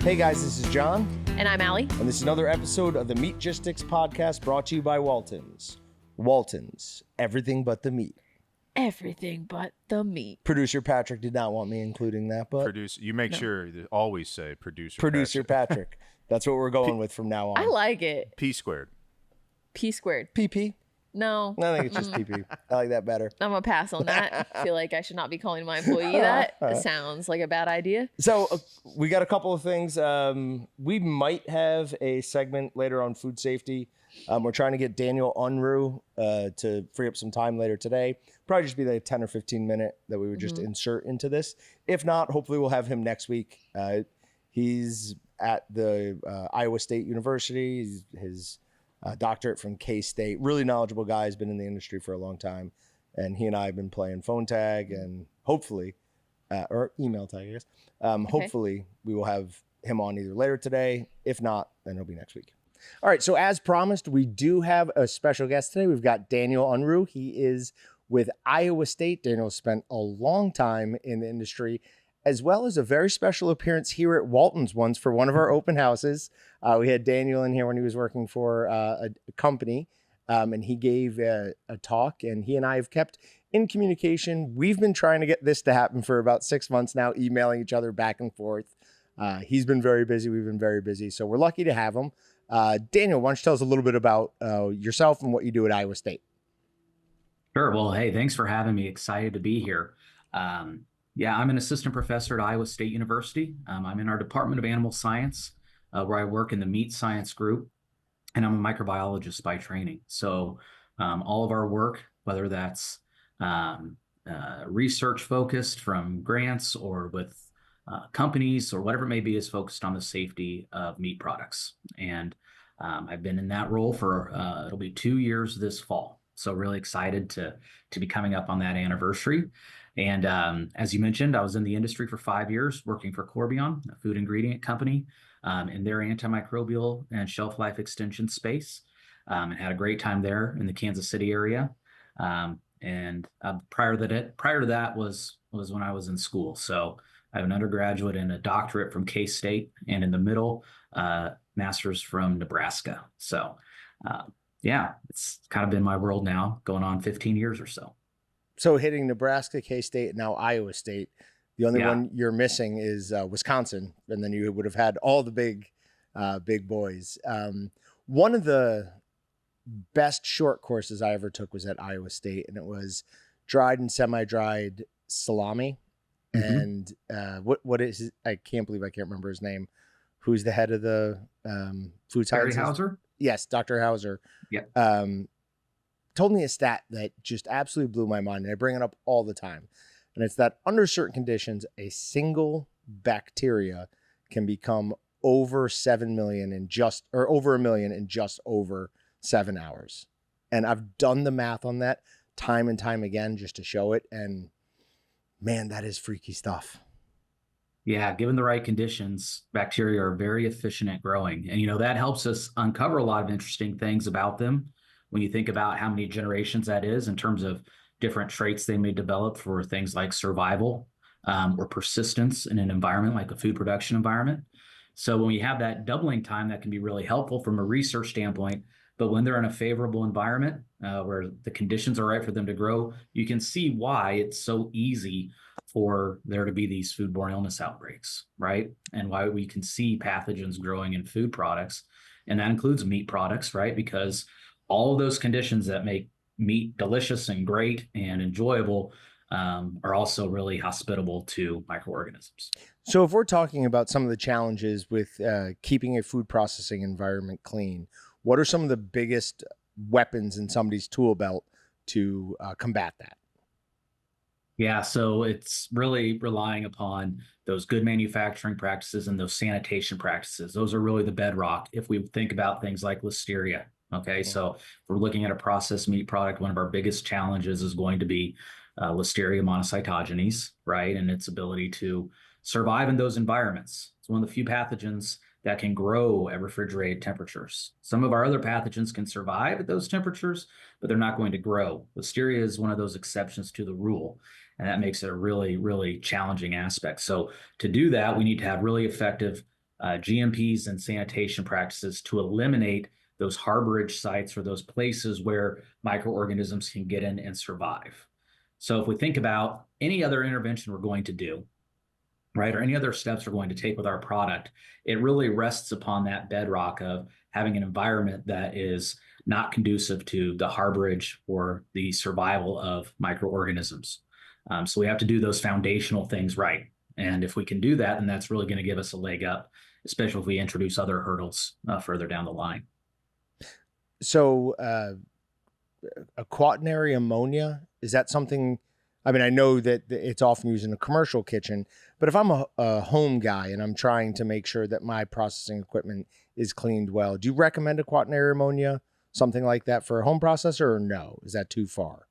Hey guys, this is Jon. And I'm Ali. And this is another episode of the Meatgistics podcast brought to you by Walton's. Walton's, everything but the meat. Everything but the meat. Producer Patrick did not want me including that, but... You make sure to always say Producer Patrick. That's what we're going with from now on. I like it. P squared. P squared. PP? No. I think it's just PP. I like that better. I'm going to pass on that. I feel like I should not be calling my employee that. It sounds like a bad idea. So we got a couple of things. We might have a segment later on food safety. We're trying to get Daniel Unruh to free up some time later today. Probably just be like a 10 or 15 minute that we would just insert into this. If not, hopefully we'll have him next week. He's at the Iowa State University. His doctorate from K-State. Really knowledgeable guy. He's been in the industry for a long time. And he and I have been playing phone tag and hopefully, or email tag, I guess. Hopefully we will have him on either later today. If not, then it'll be next week. All right, so as promised, we do have a special guest today. We've got Daniel Unruh. He is with Iowa State. Daniel spent a long time in the industry, as well as a very special appearance here at Walton's once for one of our open houses. We had Daniel in here when he was working for a company, and he gave a talk, and he and I have kept in communication. We've been trying to get this to happen for about 6 months now, emailing each other back and forth. He's been very busy. We've been very busy, so we're lucky to have him. Daniel, why don't you tell us a little bit about yourself and what you do at Iowa State? Sure. Well, hey, thanks for having me. Excited to be here. Yeah, I'm an assistant professor at Iowa State University. I'm in our Department of Animal Science, where I work in the meat science group, and I'm a microbiologist by training. So all of our work, whether that's research focused from grants or with companies or whatever it may be, is focused on the safety of meat products. And I've been in that role for, it'll be 2 years this fall. So really excited to be coming up on that anniversary. And as you mentioned, I was in the industry for 5 years working for Corbion, a food ingredient company, in their antimicrobial and shelf life extension space, and had a great time there in the Kansas City area. And prior to that was when I was in school. So I have an undergraduate and a doctorate from K-State, and in the middle, master's from Nebraska. So yeah, it's kind of been my world now, going on 15 years or so. So hitting Nebraska, K-State, and now Iowa State. The only one you're missing is Wisconsin, and then you would have had all the big boys. One of the best short courses I ever took was at Iowa State, and it was dried and semi-dried salami. And what is I can't believe I can't remember his name. Who's the head of the food sciences? Hauser? Yes, Dr. Hauser. Yeah. Told me a stat that just absolutely blew my mind, and I bring it up all the time. And it's that under certain conditions, a single bacteria can become over 7 million over 1 million in just over 7 hours. And I've done the math on that time and time again just to show it. And man, that is freaky stuff. Yeah, given the right conditions, bacteria are very efficient at growing. And, that helps us uncover a lot of interesting things about them when you think about how many generations that is in terms of different traits they may develop for things like survival or persistence in an environment like a food production environment. So when you have that doubling time, that can be really helpful from a research standpoint. But when they're in a favorable environment where the conditions are right for them to grow, you can see why it's so easy for there to be these foodborne illness outbreaks, right? And why we can see pathogens growing in food products. And that includes meat products, right? Because all of those conditions that make meat delicious and great and enjoyable are also really hospitable to microorganisms. So if we're talking about some of the challenges with keeping a food processing environment clean, what are some of the biggest weapons in somebody's tool belt to combat that? Yeah, so it's really relying upon those good manufacturing practices and those sanitation practices. Those are really the bedrock if we think about things like listeria. Okay, so if we're looking at a processed meat product, one of our biggest challenges is going to be Listeria monocytogenes, right? And its ability to survive in those environments. It's one of the few pathogens that can grow at refrigerated temperatures. Some of our other pathogens can survive at those temperatures, but they're not going to grow. Listeria is one of those exceptions to the rule, and that makes it a really, really challenging aspect. So to do that, we need to have really effective GMPs and sanitation practices to eliminate those harborage sites or those places where microorganisms can get in and survive. So if we think about any other intervention we're going to do, right, or any other steps we're going to take with our product, it really rests upon that bedrock of having an environment that is not conducive to the harborage or the survival of microorganisms. So we have to do those foundational things right. And if we can do that, then that's really going to give us a leg up, especially if we introduce other hurdles further down the line. So a quaternary ammonia, is that something, I mean, I know that it's often used in a commercial kitchen, but if I'm a home guy and I'm trying to make sure that my processing equipment is cleaned well, do you recommend a quaternary ammonia, something like that for a home processor, or no? Is that too far?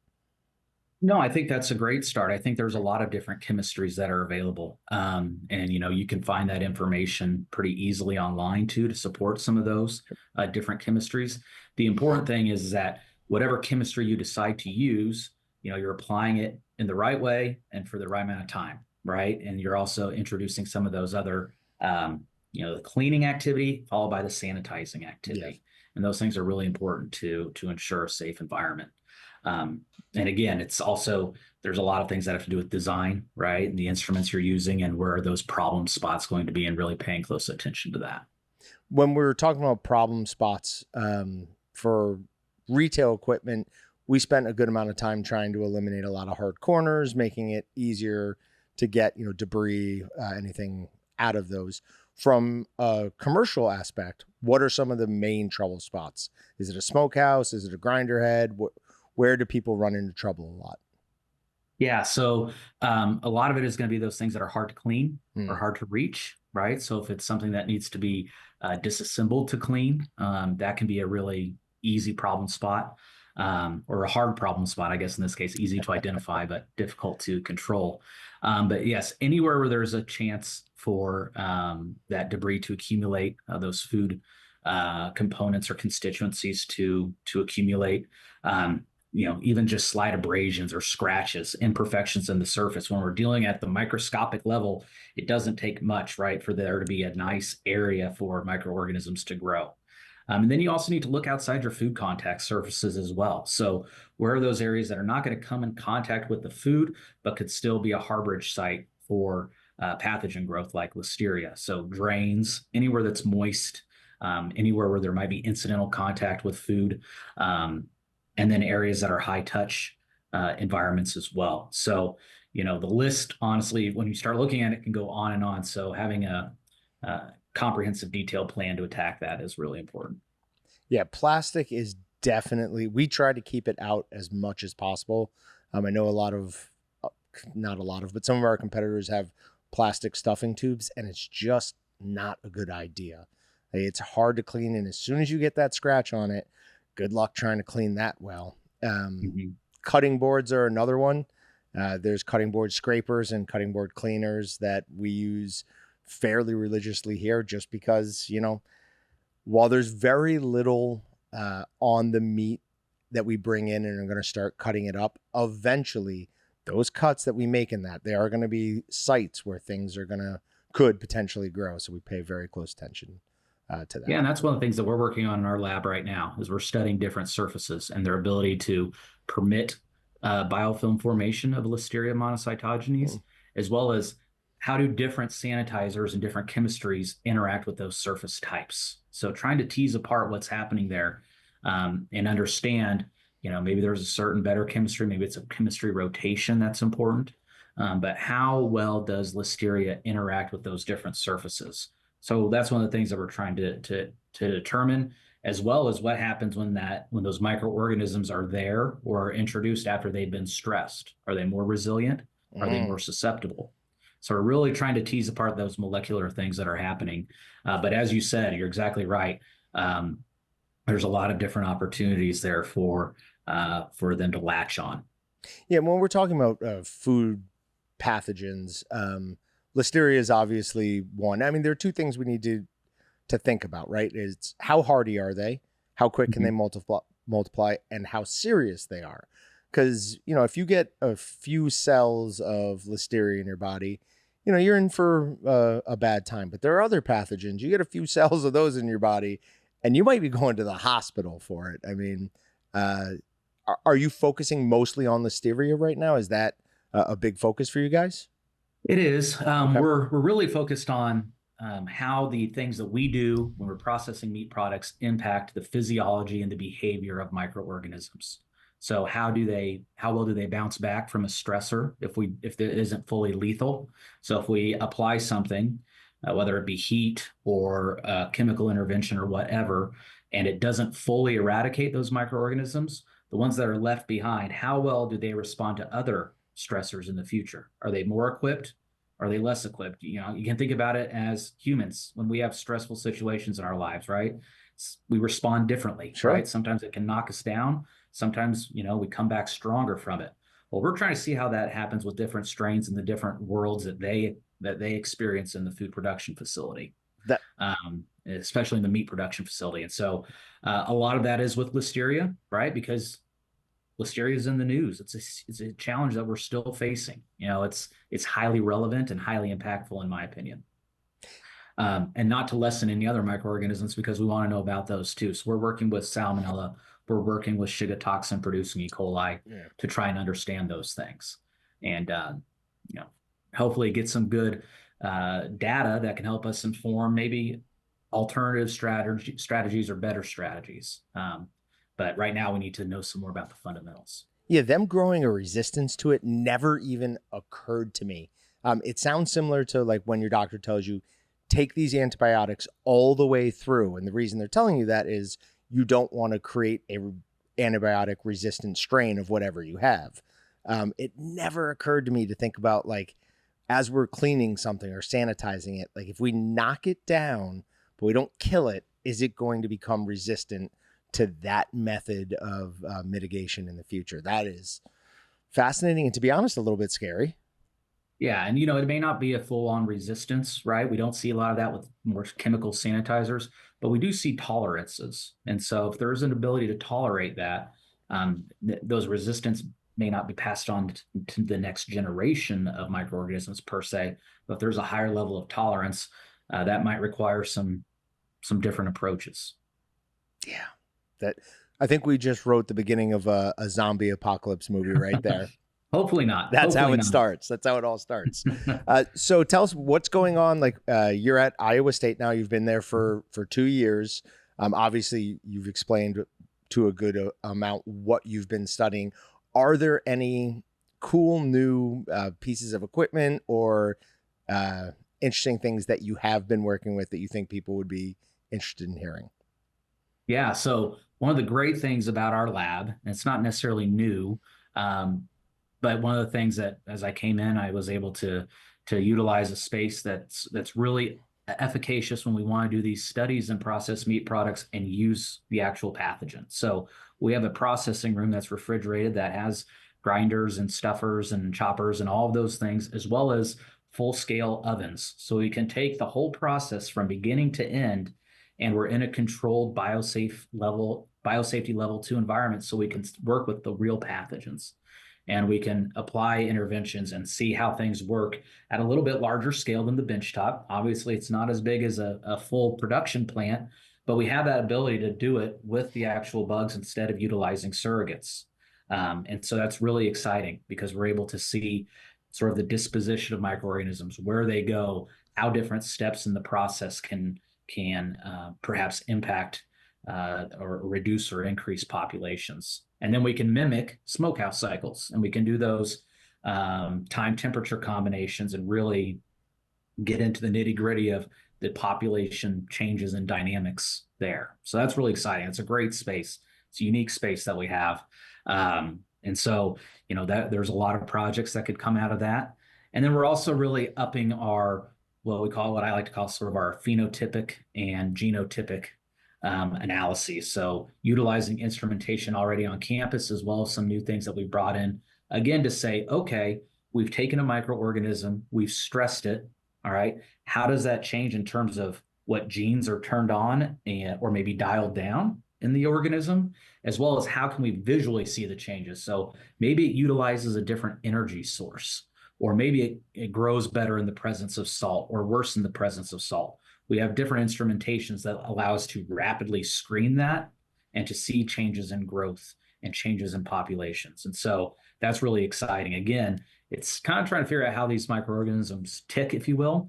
No, I think that's a great start. I think there's a lot of different chemistries that are available. And, you can find that information pretty easily online too, to support some of those different chemistries. The important thing is that whatever chemistry you decide to use, you're applying it in the right way and for the right amount of time, right? And you're also introducing some of those other, the cleaning activity followed by the sanitizing activity. Yes. And those things are really important to ensure a safe environment. And again, it's also, there's a lot of things that have to do with design, right? And the instruments you're using and where are those problem spots going to be, and really paying close attention to that. When we're talking about problem spots for retail equipment, we spent a good amount of time trying to eliminate a lot of hard corners, making it easier to get, debris, anything out of those. From a commercial aspect, what are some of the main trouble spots? Is it a smokehouse? Is it a grinder head? Where do people run into trouble a lot? Yeah, so a lot of it is going to be those things that are hard to clean or hard to reach, right? So if it's something that needs to be disassembled to clean, that can be a really easy problem spot, or a hard problem spot, I guess in this case, easy to identify, but difficult to control. But yes, anywhere where there's a chance for that debris to accumulate, those food components or constituencies to accumulate, even just slight abrasions or scratches, imperfections in the surface. When we're dealing at the microscopic level, it doesn't take much, right, for there to be a nice area for microorganisms to grow. And then you also need to look outside your food contact surfaces as well. So where are those areas that are not going to come in contact with the food, but could still be a harborage site for pathogen growth like listeria? So drains, anywhere that's moist, anywhere where there might be incidental contact with food, and then areas that are high touch environments as well. So, the list, honestly, when you start looking at it, can go on and on. So having a comprehensive detailed plan to attack that is really important. Yeah, plastic is definitely, we try to keep it out as much as possible. I know but some of our competitors have plastic stuffing tubes, and it's just not a good idea. It's hard to clean, and as soon as you get that scratch on it, good luck trying to clean that well. Cutting boards are another one. There's cutting board scrapers and cutting board cleaners that we use fairly religiously here, just because, while there's very little on the meat that we bring in and are going to start cutting it up, eventually those cuts that we make in that, there are going to be sites where things could potentially grow. So we pay very close attention to that. Yeah, and that's one of the things that we're working on in our lab right now, is we're studying different surfaces and their ability to permit biofilm formation of Listeria monocytogenes, as well as how do different sanitizers and different chemistries interact with those surface types. So trying to tease apart what's happening there, and understand, maybe there's a certain better chemistry, maybe it's a chemistry rotation that's important, but how well does Listeria interact with those different surfaces? So that's one of the things that we're trying to determine, as well as what happens when those microorganisms are there or are introduced after they've been stressed. Are they more resilient? Are they more susceptible? So we're really trying to tease apart those molecular things that are happening. But as you said, you're exactly right. There's a lot of different opportunities there for them to latch on. Yeah, when we're talking about food pathogens, Listeria is obviously one. I mean, there are two things we need to think about, right? It's how hardy are they? How quick can they multiply, and how serious they are? Because, if you get a few cells of Listeria in your body, you're in for a bad time. But there are other pathogens. You get a few cells of those in your body, and you might be going to the hospital for it. I mean, are you focusing mostly on listeria right now? Is that a big focus for you guys? It is. Okay. We're really focused on how the things that we do when we're processing meat products impact the physiology and the behavior of microorganisms. So how well do they bounce back from a stressor if it isn't fully lethal? So if we apply something, whether it be heat or chemical intervention or whatever, and it doesn't fully eradicate those microorganisms, the ones that are left behind, how well do they respond to other stressors in the future? Are they more equipped? Are they less equipped? You can think about it as humans when we have stressful situations in our lives, right? We respond differently, Sure. right? Sometimes it can knock us down. Sometimes, we come back stronger from it. Well, we're trying to see how that happens with different strains and the different worlds that they experience in the food production facility, especially in the meat production facility. And so a lot of that is with listeria, right? Because listeria is in the news. It's a challenge that we're still facing. It's highly relevant and highly impactful in my opinion. And not to lessen any other microorganisms because we want to know about those too. So we're working with Salmonella, we're working with Shiga toxin producing E. coli to try and understand those things. And, hopefully get some good data that can help us inform maybe alternative strategies or better strategies. But right now we need to know some more about the fundamentals. Yeah, them growing a resistance to it never even occurred to me. It sounds similar to like when your doctor tells you, take these antibiotics all the way through. And the reason they're telling you that is you don't want to create a antibiotic resistant strain of whatever you have. It never occurred to me to think about like, as we're cleaning something or sanitizing it, like if we knock it down, but we don't kill it, is it going to become resistant to that method of mitigation in the future? That is fascinating. And to be honest, a little bit scary. Yeah. And, it may not be a full-on resistance, right? We don't see a lot of that with more chemical sanitizers, but we do see tolerances. And so if there's an ability to tolerate that, those resistance may not be passed on to the next generation of microorganisms per se, but if there's a higher level of tolerance, that might require some different approaches. Yeah. I think we just wrote the beginning of a zombie apocalypse movie right there. Hopefully not. That's Hopefully how it not. starts. That's how it all starts. So tell us what's going on. Like you're at Iowa State now. You've been there for 2 years. Obviously, you've explained to a good amount what you've been studying. Are there any cool new pieces of equipment or interesting things that you have been working with that you think people would be interested in hearing? Yeah. So one of the great things about our lab, and it's not necessarily new, but one of the things that as I came in, I was able to utilize a space that's really efficacious when we want to do these studies and process meat products and use the actual pathogen. So we have a processing room that's refrigerated that has grinders and stuffers and choppers and all of those things, as well as full-scale ovens. So we can take the whole process from beginning to end, and we're in a controlled biosafety level 2 environment, so we can work with the real pathogens. And we can apply interventions and see how things work at a little bit larger scale than the benchtop. Obviously, it's not as big as a full production plant, but we have that ability to do it with the actual bugs instead of utilizing surrogates. And so that's really exciting because we're able to see sort of the disposition of microorganisms, where they go, how different steps in the process can perhaps impact or reduce or increase populations. And then we can mimic smokehouse cycles, and we can do those time temperature combinations and really get into the nitty gritty of the population changes and dynamics there. So that's really exciting. It's a great space. It's a unique space that we have. And so, that there's a lot of projects that could come out of that. And then we're also really upping our, what I like to call sort of our phenotypic and genotypic analyses. So utilizing instrumentation already on campus, as well as some new things that we brought in, again, to say, okay, we've taken a microorganism, we've stressed it. All right. How does that change in terms of what genes are turned on or maybe dialed down in the organism, as well as how can we visually see the changes? So maybe it utilizes a different energy source, or maybe it grows better in the presence of salt or worse in the presence of salt. We have different instrumentations that allow us to rapidly screen that and to see changes in growth and changes in populations. And so that's really exciting. Again, it's kind of trying to figure out how these microorganisms tick, if you will,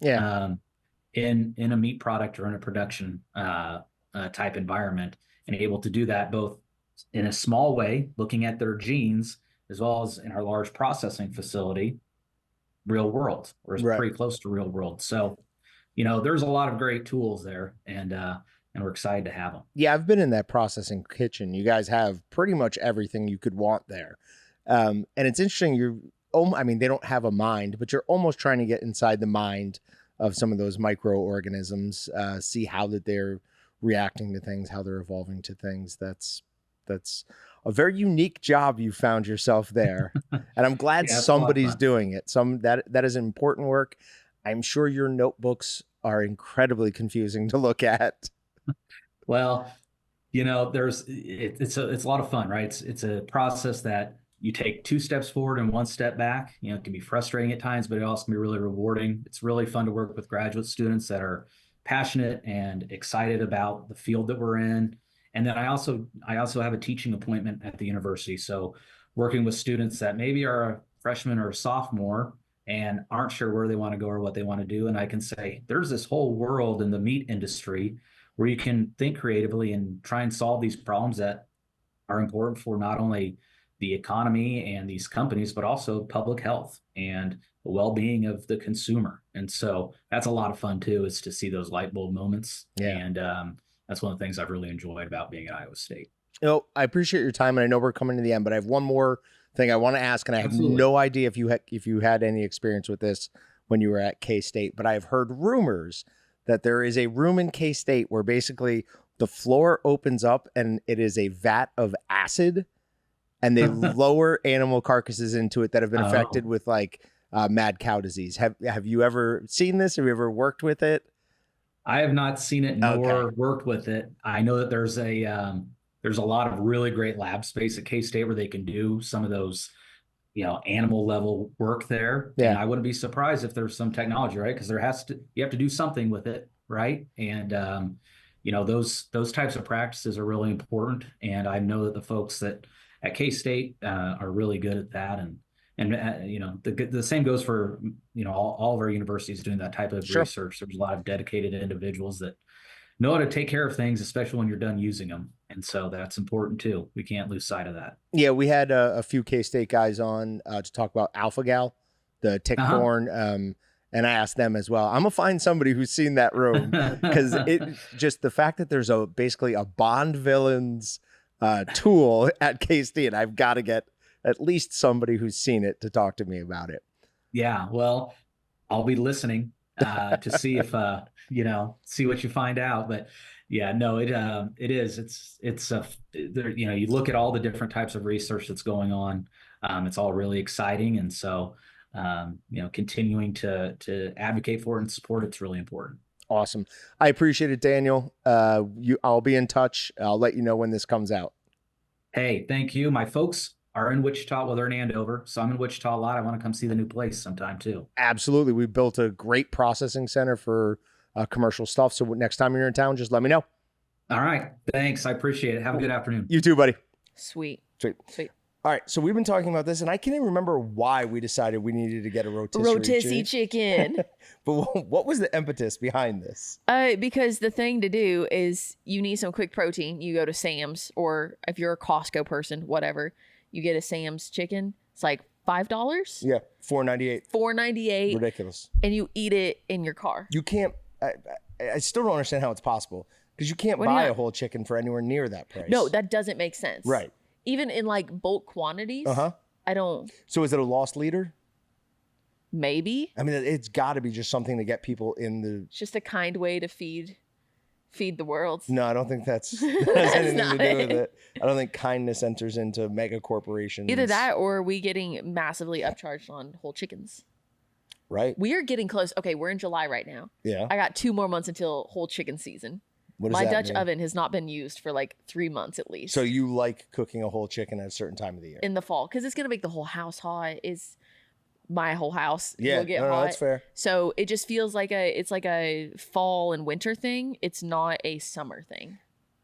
in a meat product or in a production type environment, and able to do that both in a small way, looking at their genes, as well as in our large processing facility, real world, or is pretty close to real world. So, there's a lot of great tools there, and we're excited to have them. Yeah, I've been in that processing kitchen. You guys have pretty much everything you could want there. And it's interesting. They don't have a mind, but you're almost trying to get inside the mind of some of those microorganisms, see how that they're reacting to things, how they're evolving to things. That's a very unique job you found yourself there. And I'm glad somebody's doing it. That is important work. I'm sure your notebooks are incredibly confusing to look at. Well, it's a lot of fun, right? It's a process that you take 2 steps forward and 1 step back. It can be frustrating at times, but it also can be really rewarding. It's really fun to work with graduate students that are passionate and excited about the field that we're in. And then I also have a teaching appointment at the university. So working with students that maybe are a freshman or a sophomore and aren't sure where they want to go or what they want to do. And I can say, there's this whole world in the meat industry where you can think creatively and try and solve these problems that are important for not only the economy and these companies, but also public health and the well-being of the consumer. And so that's a lot of fun too, is to see those light bulb moments. Yeah. And that's one of the things I've really enjoyed about being at Iowa State. I appreciate your time, and I know we're coming to the end, but I have one more thing I want to ask, and I have no idea if you had any experience with this when you were at K-State, but I've heard rumors that there is a room in K-State where basically the floor opens up and it is a vat of acid, and they lower animal carcasses into it that have been affected with mad cow disease. Have you ever seen this? Have you ever worked with it? I have not seen it nor worked with it. I know that there's a lot of really great lab space at K-State where they can do some of those, animal level work there. Yeah. And I wouldn't be surprised if there's some technology, right? Because you have to do something with it, right? And those types of practices are really important. And I know that the folks that at K-State are really good at that. And the same goes for, all of our universities doing that type of research. There's a lot of dedicated individuals that know how to take care of things, especially when you're done using them. And so that's important too. We can't lose sight of that. Yeah, we had a few K-State guys on to talk about alpha-gal, the tick-borne, and I asked them as well. I'm gonna find somebody who's seen that room, because just the fact that there's basically a Bond villain's tool at K-State, and I've got to get at least somebody who's seen it to talk to me about it. Yeah, well, I'll be listening to see if see what you find out. But yeah, no, it is. You look at all the different types of research that's going on. It's all really exciting, and so continuing to advocate for it and support it's really important. Awesome. I appreciate it, Daniel. I'll be in touch. I'll let you know when this comes out. Hey, thank you. My folks are in Wichita. Well, they're in Andover, so I'm in Wichita a lot. I want to come see the new place sometime too. Absolutely. We built a great processing center for commercial stuff. So next time you're in town, just let me know. All right. Thanks. I appreciate it. Have a good afternoon. You too, buddy. Sweet. All right, so we've been talking about this, and I can't even remember why we decided we needed to get a rotisserie chicken. But what was the impetus behind this? Because the thing to do is you need some quick protein. You go to Sam's, or if you're a Costco person, whatever, you get a Sam's chicken. It's like $5. Yeah, $4.98. $4.98. Ridiculous. And you eat it in your car. You can't. I still don't understand how it's possible, because you can't buy a whole chicken for anywhere near that price. No, that doesn't make sense. Right. Even in bulk quantities, I don't. So is it a lost leader? Maybe. I mean, it's got to be just something to get people in the. It's just a kind way to feed the world. No, I don't think that has anything to do with it. I don't think kindness enters into mega corporations. Either that, or we getting massively upcharged on whole chickens. Right. We are getting close. Okay, we're in July right now. Yeah. I got 2 more months until whole chicken season. My Dutch oven has not been used for 3 months at least. So you like cooking a whole chicken at a certain time of the year? In the fall, because it's going to make the whole house hot. my whole house Yeah, will get no, hot. that's fair. So it just feels like it's like a fall and winter thing. It's not a summer thing.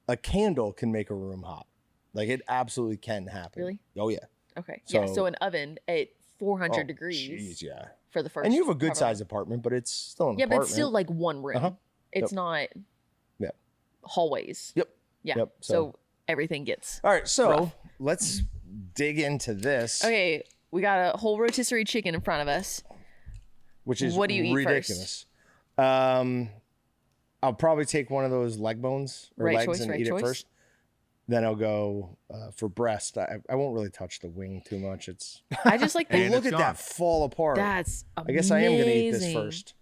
A candle can make a room hot. Like it absolutely can happen. Really? Oh yeah. Okay. So So- an oven at 400 Oh, degrees Jeez, yeah. for the first. And you have a good however sized apartment, but it's still an Yeah, apartment. but it's still like one room. Uh-huh. It's Yep. not Yep. hallways. Yep. Yeah. Yep. So everything gets. All right, so rough. let's dig into this, Okay, we got a whole rotisserie chicken in front of us. which is what do you eat first? ridiculous. I'll probably take one of those leg bones or Right legs choice, and right eat choice. it first. Then I'll go for breast. I won't really touch the wing too much. It's I just like but the And look it's at gone. that fall apart. That's amazing. I guess I am going to eat this first.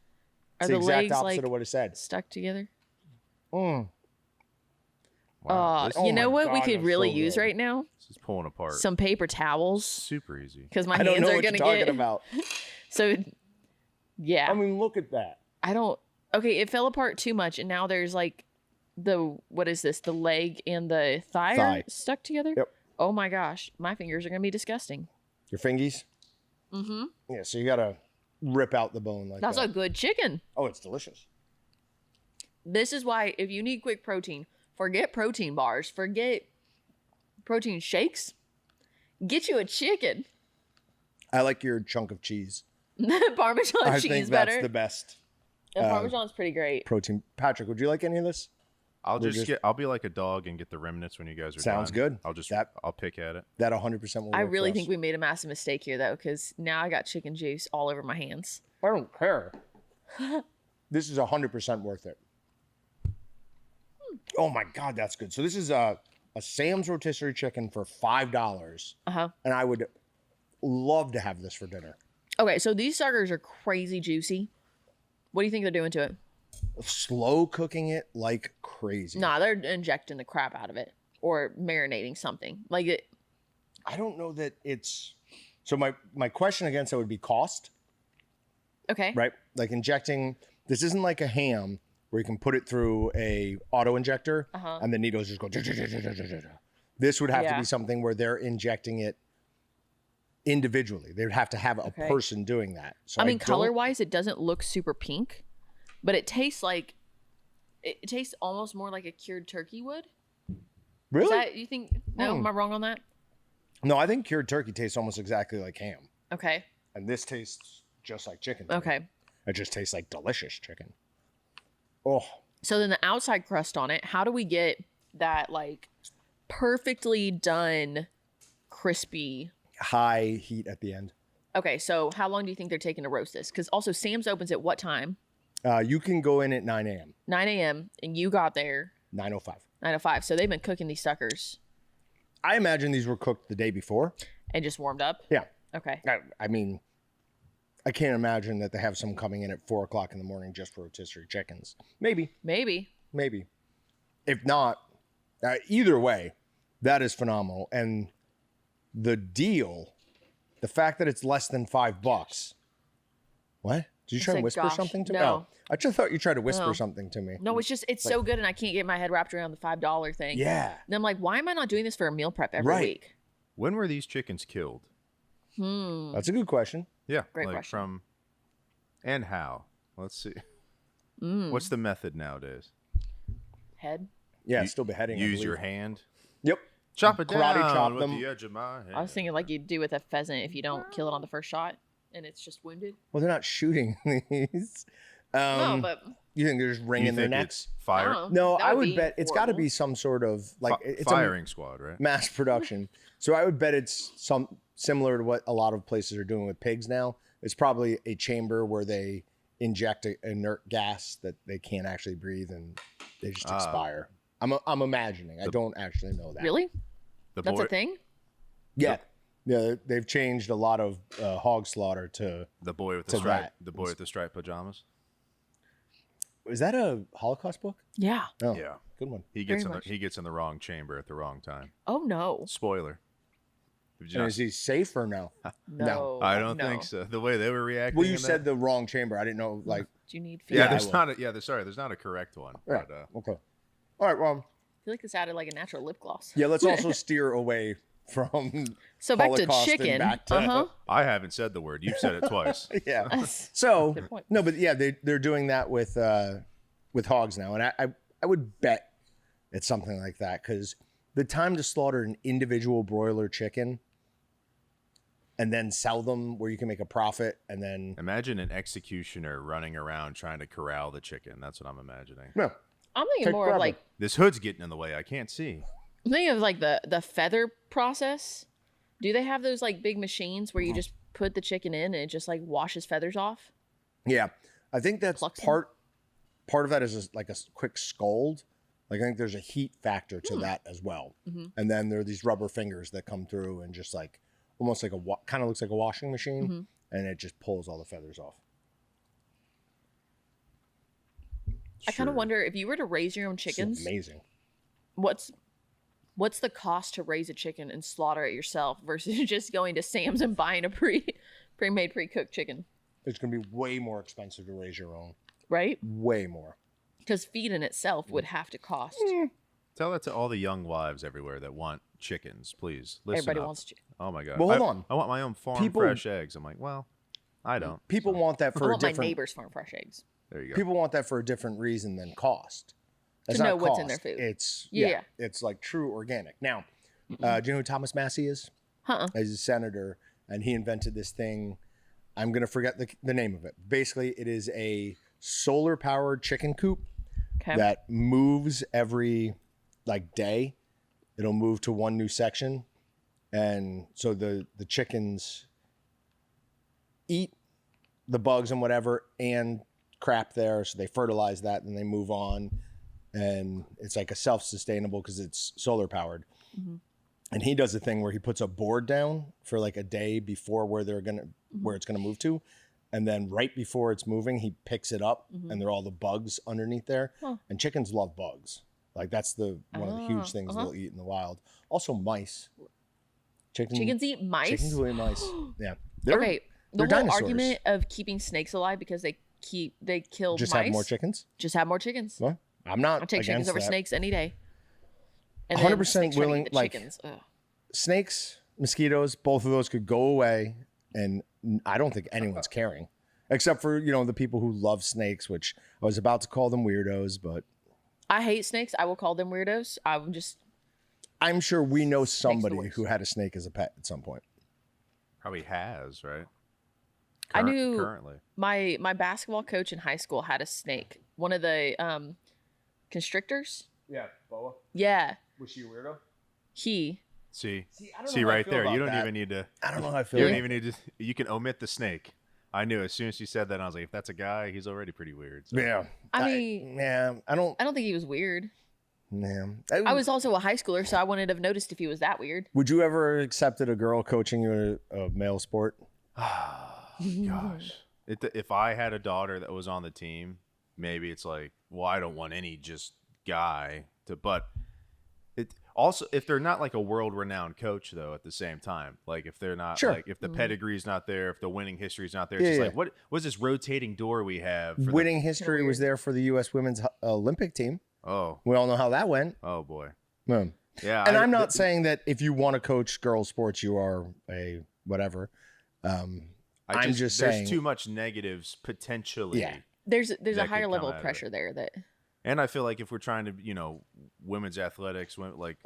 Are It's the the exact legs opposite like of what I said. stuck together? Mm. Wow, this, Oh You know my what we God, could that's really so use good. right now? this is pulling apart. Some paper towels, Super easy. because my I don't hands know are what you're gonna talking get. about. So, yeah, I mean, look at that. I don't. Okay, it fell apart too much, and now there's like what is this? The leg and the thigh, Thigh. are stuck together. Yep. Oh my gosh, my fingers are gonna be disgusting. Your fingies? Mm-hmm. Yeah, so you got to rip out the bone like That's that. a good chicken. Oh, it's delicious. This is why if you need quick protein, forget protein bars, forget protein shakes. Get you a chicken. I like your chunk of cheese. Parmesan I cheese think better. that's the best The Parmesan's pretty great. protein. Patrick, would you like any of this? I'll We're just just- get. I'll be like a dog and get the remnants when you guys are Sounds done. good. I'll just. That- I'll pick at it. That 100% will work I for really us. think we made a massive mistake here, though, because now I got chicken juice all over my hands. I don't care. This is 100% worth it. Oh my God, that's good. So this is a Sam's rotisserie chicken for $5. Uh-huh. And I would love to have this for dinner. Okay, so these suckers are crazy juicy. What do you think they're doing to it? Slow cooking it like crazy. Nah, they're injecting the crap out of it or marinating something. Like it. I don't know that it's... So my question against that would be cost, Okay. right? Like injecting... This isn't like a ham where you can put it through a auto injector Uh-huh. and the needles just go... This would have to Yeah. be something where they're injecting it individually. They would have to have a Okay. person doing that. So I mean, don't- color-wise, it doesn't look super pink, but it tastes like... It tastes almost more like a cured turkey would. Is Really? that, you think... No, Hmm. am I wrong on that? No, I think cured turkey tastes almost exactly like ham. Okay. And this tastes just like chicken. to me. Okay. It just tastes like delicious chicken. Oh, So then the outside crust on it, how do we get that like perfectly done crispy? high heat at the end. Okay, so how long do you think they're taking to roast this? Because also Sam's opens at what time? You can go in at 9 a.m., 9 a.m. and you got there 9:05. 9:05. So they've been cooking these suckers I imagine these were cooked the day before. and just warmed up. Yeah. Okay. I mean, I can't imagine that they have some coming in at 4 o'clock in the morning just for rotisserie chickens. Maybe. Maybe. If not, either way, that is phenomenal. And the deal, the fact that it's less than $5. What? Did you try said, and whisper gosh, something to me? no. Oh, I just thought you tried to whisper No. something to me. No, it's just it's so good and I can't get my head wrapped around the $5 thing. Yeah. And I'm like, why am I not doing this for a meal prep every Right. week? When were these chickens killed? That's a good question. Yeah, Great like question. from. And how? Let's see. Mm. What's the method nowadays? Head. Yeah, You- still beheading. I Use believe. your hand. Yep. Chop it Karate down chop with them. the edge of my hand. I was thinking like you'd do with a pheasant if you don't kill it on the first shot and it's just wounded. Well, they're not shooting these. No, but You think they're just You wringing their think necks? it's fire? I don't No, know. That I would would be bet it's got to horrible. be some sort of like Fi- it's firing squad, right? a mass production. So I would bet it's some similar to what a lot of places are doing with pigs now. It's probably a chamber where they inject a inert gas that they can't actually breathe and they just Ah. expire. I'm imagining. I don't actually know that. Really? The That's boy, a thing? Yeah. Yeah, they've changed a lot of hog slaughter to. the boy with to the stripe. that. The boy with the striped pajamas. Is that a Holocaust book? Yeah. Oh, Yeah, good one. he gets Very in the, much. he gets in the wrong chamber at the wrong time. Oh no. Spoiler. Did you And not- is he safe or no? No. I don't no. think so. The way they were reacting. Well, you in said that- the wrong chamber. I didn't know. Like, Do you need Yeah, feedback? I there's will. not. There's not a correct one. yeah. But, Okay. All right. Well, I feel like this added like a natural lip gloss. yeah. Let's also steer away from So back to Holocaust and chicken. back to- Uh-huh. I haven't said the word. You've said it twice. Yeah. So Good point. no, but yeah, they're doing that with hogs now, and I would bet it's something like that because the time to slaughter an individual broiler chicken and then sell them where you can make a profit, and then Imagine an executioner running around trying to corral the chicken. That's what I'm imagining. no, I'm thinking Take more of forever. like This hood's getting in the way. I can't see. I'm thinking of like the feather process. Do they have those like big machines where you just put the chicken in and it just like washes feathers off? yeah, I think that's Plucks them? part of that is like a quick scald. Like I think there's a heat factor to that as well, and then there are these rubber fingers that come through and just like almost like kind of looks like a washing machine, and it just pulls all the feathers off. I kind of Sure. wonder if you were to raise your own It's chickens, amazing. what's the cost to raise a chicken and slaughter it yourself versus just going to Sam's and buying a pre-made, pre-cooked chicken, It's going to be way more expensive to raise your own. right? Way more. Because feed in itself would have to cost. Tell that to all the young wives everywhere that want chickens. Please listen Everybody up. wants chicken. Oh my god. Well, hold on. I want my own farm People- fresh eggs. I'm like, well, I don't. People want that I for a want my different. neighbor's farm fresh eggs. There you go. People want that for a different reason than cost. That's To not know what's in their cost. food. It's Yeah. It's like true organic. Now, do you know who Thomas Massey is? Uh-uh. He's a senator, and he invented this thing. I'm gonna forget the name of it. Basically, it is a solar powered chicken coop Okay. that moves every like day. It'll move to one new section, and so the chickens eat the bugs and whatever and crap there, so they fertilize that and they move on, and it's like a self-sustainable because it's solar powered. And he does a thing where he puts a board down for like a day before where it's gonna move to, and then right before it's moving he picks it up, and there are all the bugs underneath there. And chickens love bugs. Like that's one of the huge things they'll eat in the wild. Also mice. Chickens eat mice? Chickens will eat mice. Yeah. Okay. The they're whole dinosaurs. argument of keeping snakes alive because they kill Just mice. have more chickens. Just have more chickens. Well, I'm not I'll take chickens against over that. snakes any day. And then 100% snakes try to eat willing, the like- chickens. Ugh. Snakes, mosquitoes, both of those could go away, and I don't think anyone's caring, except for the people who love snakes, which I was about to call them weirdos, but I hate snakes. I will call them weirdos. I'm sure we know the somebody worst. who had a snake as a pet at some point. Probably has, right? I knew currently. my basketball coach in high school had a snake. One of the constrictors. Yeah, boa. Yeah, Was she a weirdo? he. See, I don't know how I right feel there. about You don't that. even need to. I don't know how I feel. You don't even need to. You can omit the snake. I knew as soon as she said that, I was like, if that's a guy, he's already pretty weird. So. Yeah. I mean, I don't. I don't think he was weird. Yeah. I was also a high schooler, so I wouldn't have noticed if he was that weird. Would you ever accepted a girl coaching you in a male sport? Gosh, if I had a daughter that was on the team, maybe it's like, well, I don't want any just guy to. But it also, if they're not like a world-renowned coach, though, at the same time, like if they're not, Sure. like if the pedigree's not there, if the winning history's not there, Yeah, it's just yeah. like, what's this rotating door we have? For Winning history was there for the U.S. women's Olympic team. Oh, We all know how that went. oh boy, Yeah. yeah. And I'm not saying that if you want to coach girls sports, you are a whatever. I'm just saying- there's too much negatives potentially. Yeah. There's That a could higher come level out of of pressure there that And I feel like if we're trying to, women's athletics, like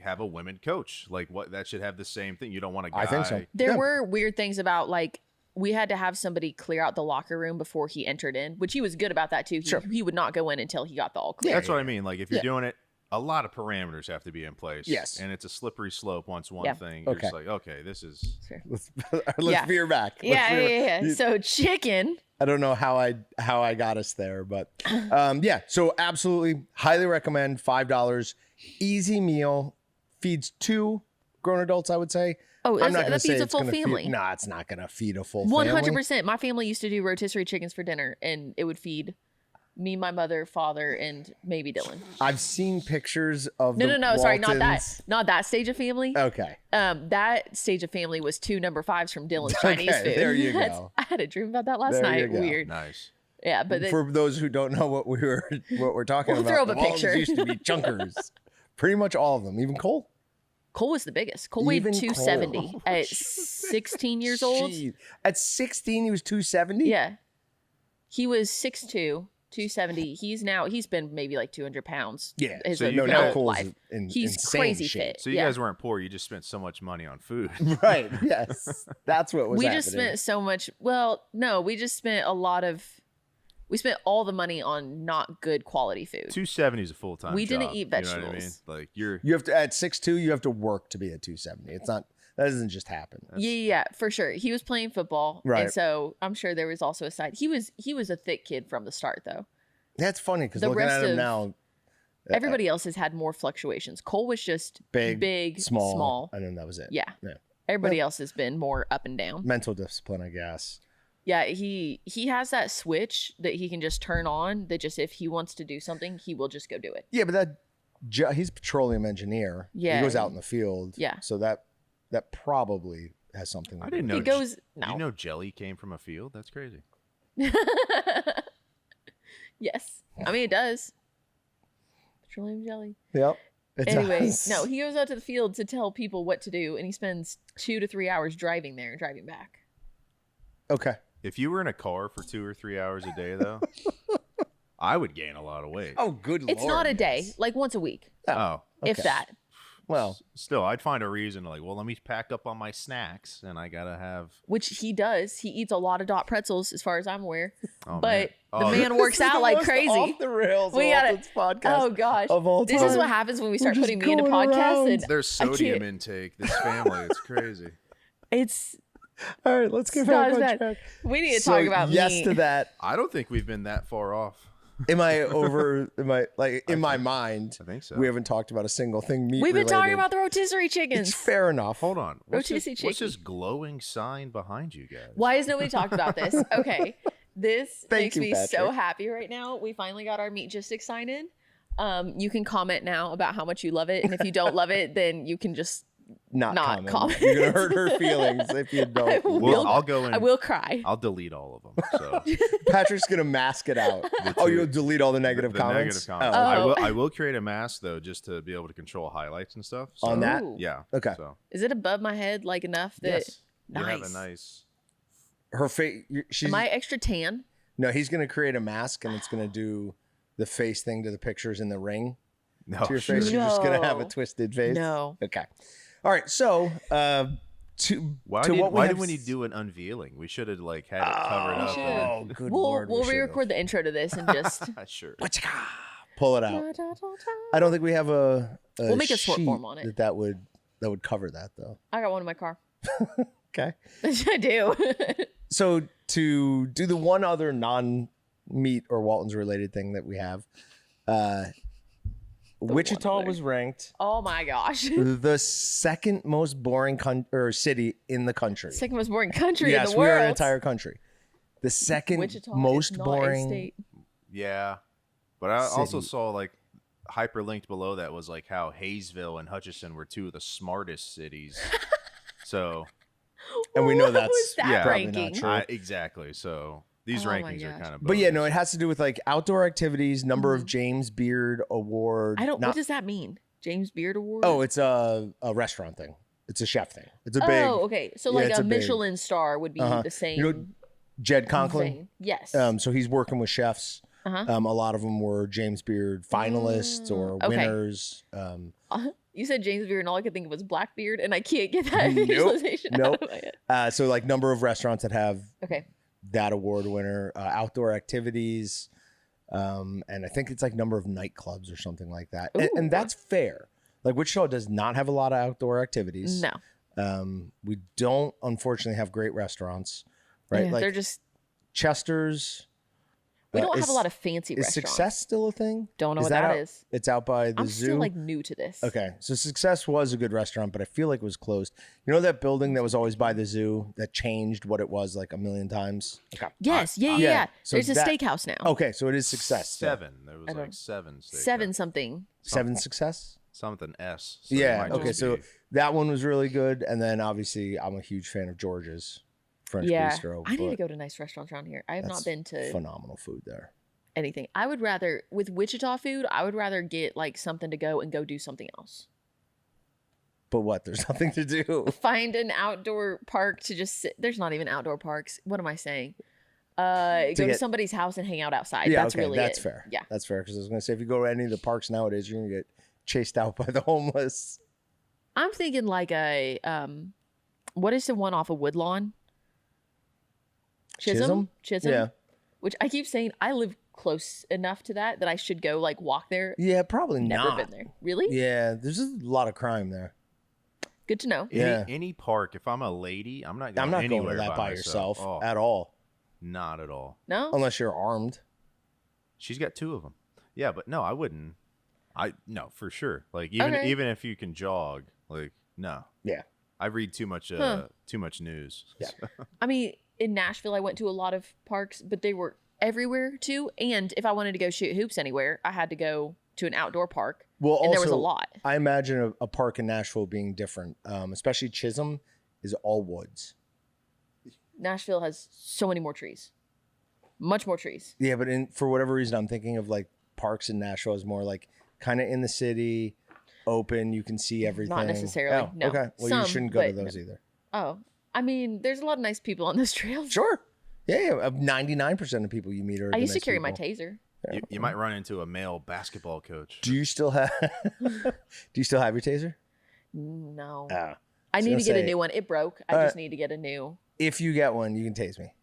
have a women coach, like what that should have the same thing. You don't want a guy. I think so. there Yeah. were weird things about like we had to have somebody clear out the locker room before he entered in, which he was good about that too. Sure. He would not go in until he got the all clear. That's what I mean. Like if you're Yeah. doing it, a lot of parameters have to be in place. Yes. And it's a slippery slope once one Yeah. thing. You're just Okay. like, okay, this is. Let's Yeah. veer back. Let's Yeah, veer- yeah. You- So chicken. I don't know how I got us there, but yeah. So absolutely, highly recommend. $5, easy meal, feeds 2 grown adults. I would say. Oh, I'm not going to that say feeds a it's full going to family. feed. Nah, it's not going to feed a full 100%. family. My family used to do rotisserie chickens for dinner, and it would feed me, my mother, father, and maybe Dylan. I've seen pictures of No, the sorry, not that. Waltons. Not that stage of family. Okay. That stage of family was 2 number 5s from Dylan's Chinese Okay, food. there you That's- go. I had a dream about that last There night. you go. Weird. Nice. Yeah, but then, For those who don't know what we're talking We'll about, throw up the a Waltons picture. used to be chunkers. Pretty much all of them, even Cole. Cole was the biggest. Cole weighed Even 270 Cole. at 16 years old. Jeez. At 16, he was 270? Yeah. He was 6'2", 270. He's been maybe like 200 pounds. Yeah. His So you whole guys- now Cole's life. He's insane crazy shape. fit. So you Yeah. guys weren't poor. You just spent so much money on food. Right. Yes. That's what was We happening. just spent so much. Well, no, we just spent we spent all the money on not good quality food. 270 is a full time. We didn't job, eat You know what I vegetables. mean? Like you're. You have to, at 6'2", you have to work to be at 270. It's not, that doesn't just happen. Yeah, for sure. He was playing football, Right. and so I'm sure there was also a side. He was a thick kid from the start, though. That's funny because The looking rest at him of now, Everybody else has had more fluctuations. Cole was just big, small. and then that was it. Yeah. Everybody else has been more up and down. Mental discipline, I guess. Yeah, he has that switch that he can just turn on. That just if he wants to do something, he will just go do it. Yeah, but he's a petroleum engineer. Yeah. He goes out in the field. Yeah. So that probably has something. I didn't know. It goes You know, jelly came from a field. That's crazy. Yes, I mean it does. Petroleum jelly. Yep. It Anyway, does. no, he goes out to the field to tell people what to do, and he spends 2 to 3 hours driving there and driving back. Okay. If you were in a car for 2 or 3 hours a day, though, I would gain a lot of weight. Oh, good lord. It's not a day, yes. like once a week, Oh, if Okay. that. Well, still, I'd find a reason to let me pack up on my snacks, and I gotta have. Which he does. He eats a lot of dot pretzels, as far as I'm aware. Oh, But man. the Oh, man works this is out the like most crazy. Off the rails. We gotta- Walton's podcast. Oh gosh, of all this is time. what happens when we We're start just putting me in a going podcast. around. And There's I sodium can't- intake. This family, it's crazy. It's All right, let's get not back as on bad. track. We need to So, talk about yes meat. to that. I don't think we've been that far off. Am I over? Am I like in my mind? I think so. We haven't talked about a single thing meat. We've been talking related. about the rotisserie chickens. It's fair enough. Hold on. What's Rotisserie this chicken. glowing sign behind you guys? Why has nobody talked about this? Okay, this Thank makes you, me so Patrick. happy right now. We finally got our Meatgistics sign in. You can comment now about how much you love it, and if you don't love it, then you can just Not comment. comment. You're gonna hurt her feelings if you I don't. will. Well, I'll go in. I will cry. I'll delete all of them. So Patrick's gonna mask it out. Oh, you'll delete all the negative the comments. negative comments. Oh. I will create a mask though, just to be able to control highlights and stuff. So, On that? Ooh. Yeah. Okay. So Is it above my head like enough that? yes, you have a Nice. nice. Her face. She's Am I extra tan? no. He's gonna create a mask and it's gonna do the face thing to the pictures in the ring No, to your sure. face. You're just gonna have a No. twisted face. No. Okay. All right. So Why to did what we why have did we s- do an unveiling? We should have like had it covered up. should. Oh, good We'll lord. we'll we should've. re-record the intro to this and just. Sure. Pull it out. I don't think we have a We'll make a short sheet form on it. that would cover that though. I got one in my car. Okay. I do. So to do the one other non-meat or Walton's related thing that we have, Wichita one other. was ranked Oh my gosh. the second most boring city in the country. Second most boring country Yes, in the we world. are an entire country. The second Wichita most is not boring. a state. Yeah, but I also City. saw like hyperlinked below that was like how Hayesville and Hutchinson were two of the smartest cities. So And we know What that's was that yeah, probably not ranking? true. exactly. So these Oh my rankings are gosh. kind of. But yeah, no, bogus. it has to do with like outdoor activities, number of Mhm. James Beard Award. I don't. not- What does that mean? James Beard Award? Oh, it's a restaurant thing. It's a chef thing. It's a big. Oh, okay. So yeah, like it's a a big- Michelin star would be Uh-huh. the same. You know, Jed Conklin. vein. Yes. So he's working with chefs. Uh-huh. A lot of them were James Beard finalists or Okay. winners. You said James Beard, and all I could think of was Blackbeard, and I can't get that Nope. visualization Nope. out of my head. So like number of restaurants that have Okay. that award winner, outdoor activities, and I think it's like number of nightclubs or something like that. And Ooh. that's fair. Like Wichita does not have a lot of outdoor activities. No. We don't unfortunately have great restaurants, right? Yeah, like they're just. Chester's. We don't have is- a lot of fancy Is restaurants. Success still a thing? Don't know Is what that that out- is. It's out by the I'm zoo. still like new to this. Okay, so Success was a good restaurant, but I feel like it was closed. You know that building that was always by the zoo that changed what it was like a million times? Okay. Yes. Yeah. yeah. Yeah. So There's a that- steakhouse now. Okay, so it is Success. still. 7. There was I like don't- 7. steak Seven house. something. Seven Success? Something S. So it Yeah. might Okay, just so be- that one was really good. And then obviously, I'm a huge fan of George's French Yeah. Bistro. I need to but go to nice restaurants around here. I have that's not been to phenomenal food there. anything. I would rather with Wichita food. I would rather get like something to go and go do something else. But what? There's nothing to do. Find an outdoor park to just sit. There's not even outdoor parks. What am I saying? Go to somebody's house and hang out outside. Yeah, That's okay, really that's it. fair. Yeah. That's fair. Because I was going to say, if you go to any of the parks nowadays, you're going to get chased out by the homeless. I'm thinking like a, what is the one off of Woodlawn? Chisholm? Yeah. Which I keep saying I live close enough to that I should go like walk there. Yeah, probably Never not. been there. Really? Yeah, there's a lot of crime there. Good to know. Yeah. Any park, if I'm a lady, I'm not going going anywhere to that by myself. yourself at all. Not at all. No? Unless you're armed. She's got 2 of them. Yeah, but no, I wouldn't. No, for sure. Like even if you can jog, like no. Yeah. I read too much news. Yeah. I mean, in Nashville, I went to a lot of parks, but they were everywhere too. And if I wanted to go shoot hoops anywhere, I had to go to an outdoor park. Well, and there also, was a lot. I imagine a park in Nashville being different, especially Chisholm is all woods. Nashville has so many more trees. Much more trees. Yeah, but for whatever reason, I'm thinking of like parks in Nashville as more like kind of in the city, open. You can see everything. Not necessarily. Oh, No. okay. Well, you shouldn't go to those either. Oh, I mean, there's a lot of nice people on those trails. Sure. Yeah. 99% of people you meet are. I used to nice carry people. my taser. You might run into a male basketball coach. Do you still have? Do you still have your taser? No. Oh. I need to get a say, new one. It broke. I just need to get a new. If you get one, you can tase me.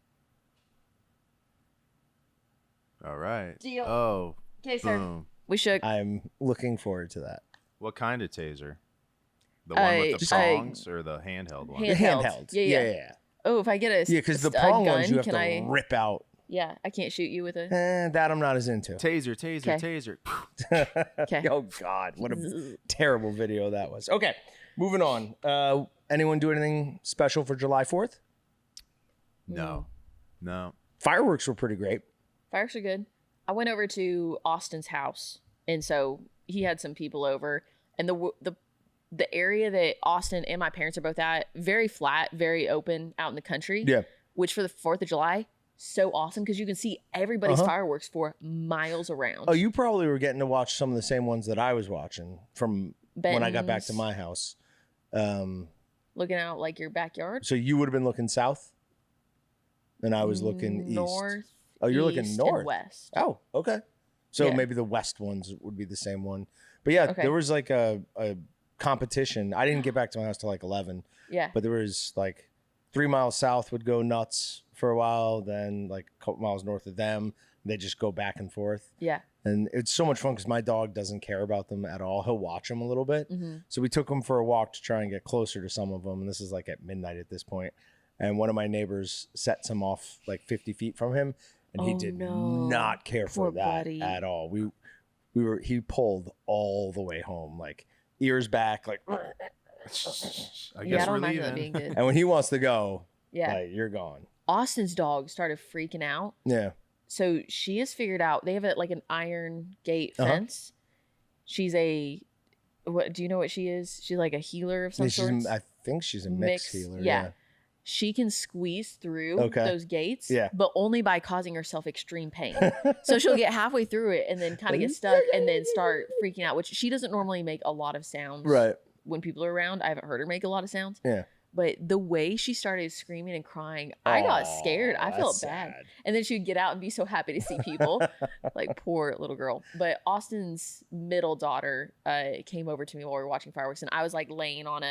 All right. Deal. Oh. Okay, sir. Boom. We should. I'm looking forward to that. What kind of taser? The one with the just prongs or the handheld one? Hand- The Handheld. handheld. Yeah. Oh, if I get a Yeah, because the stud prong gun, ones you have can to I? rip out. Yeah, I can't shoot you with a. That I'm not as into. Taser, Okay. Okay. Oh God, what a terrible video that was. Okay, moving on. Anyone do anything special for July 4th? No. No. Fireworks were pretty great. Fireworks are good. I went over to Austin's house, and so he had some people over, and the area that Austin and my parents are both at, very flat, very open out in the country. Yeah. Which for the 4th of July, so awesome because you can see everybody's fireworks for miles around. Oh, you probably were getting to watch some of the same ones that I was watching from when I got back to Benton's. my house. Looking out like your backyard. So you would have been looking south, and I was looking North. east. Oh, you're looking east, north. and west. Oh, okay. So Yeah. maybe the west ones would be the same one. But yeah, Okay. there was like a competition. I didn't get back to my house till like 11, Yeah. but there was like 3 miles south would go nuts for a while. Then like a couple miles north of them, they just go back and forth. Yeah. And it's so much fun because my dog doesn't care about them at all. He'll watch them a little bit. Mm-hmm. So we took him for a walk to try and get closer to some of them. And this is like at midnight at this point. And one of my neighbors set some off like 50 feet from him. And he Oh, did no. not care for Poor that buddy. at all. He pulled all the way home, like ears back, like, I Yeah, I guess don't we're imagine that being leaving. good. and when he wants to go, Yeah. like, you're gone. Austin's dog started freaking out. Yeah. So she has figured out they have like an iron gate Uh-huh. fence. She's what do you know what she is? She's like a healer of some sort. I think she's a mixed healer. Yeah. She can squeeze through Okay. those gates, Yeah. but only by causing herself extreme pain. So she'll get halfway through it and then kind of get stuck and then start freaking out, which she doesn't normally make a lot of sounds Right. when people are around. I haven't heard her make a lot of sounds. Yeah. But the way she started screaming and crying, I got scared. I felt that's bad. sad. And then she would get out and be so happy to see people. Like, poor little girl. But Austin's middle daughter came over to me while we were watching fireworks. And I was like laying on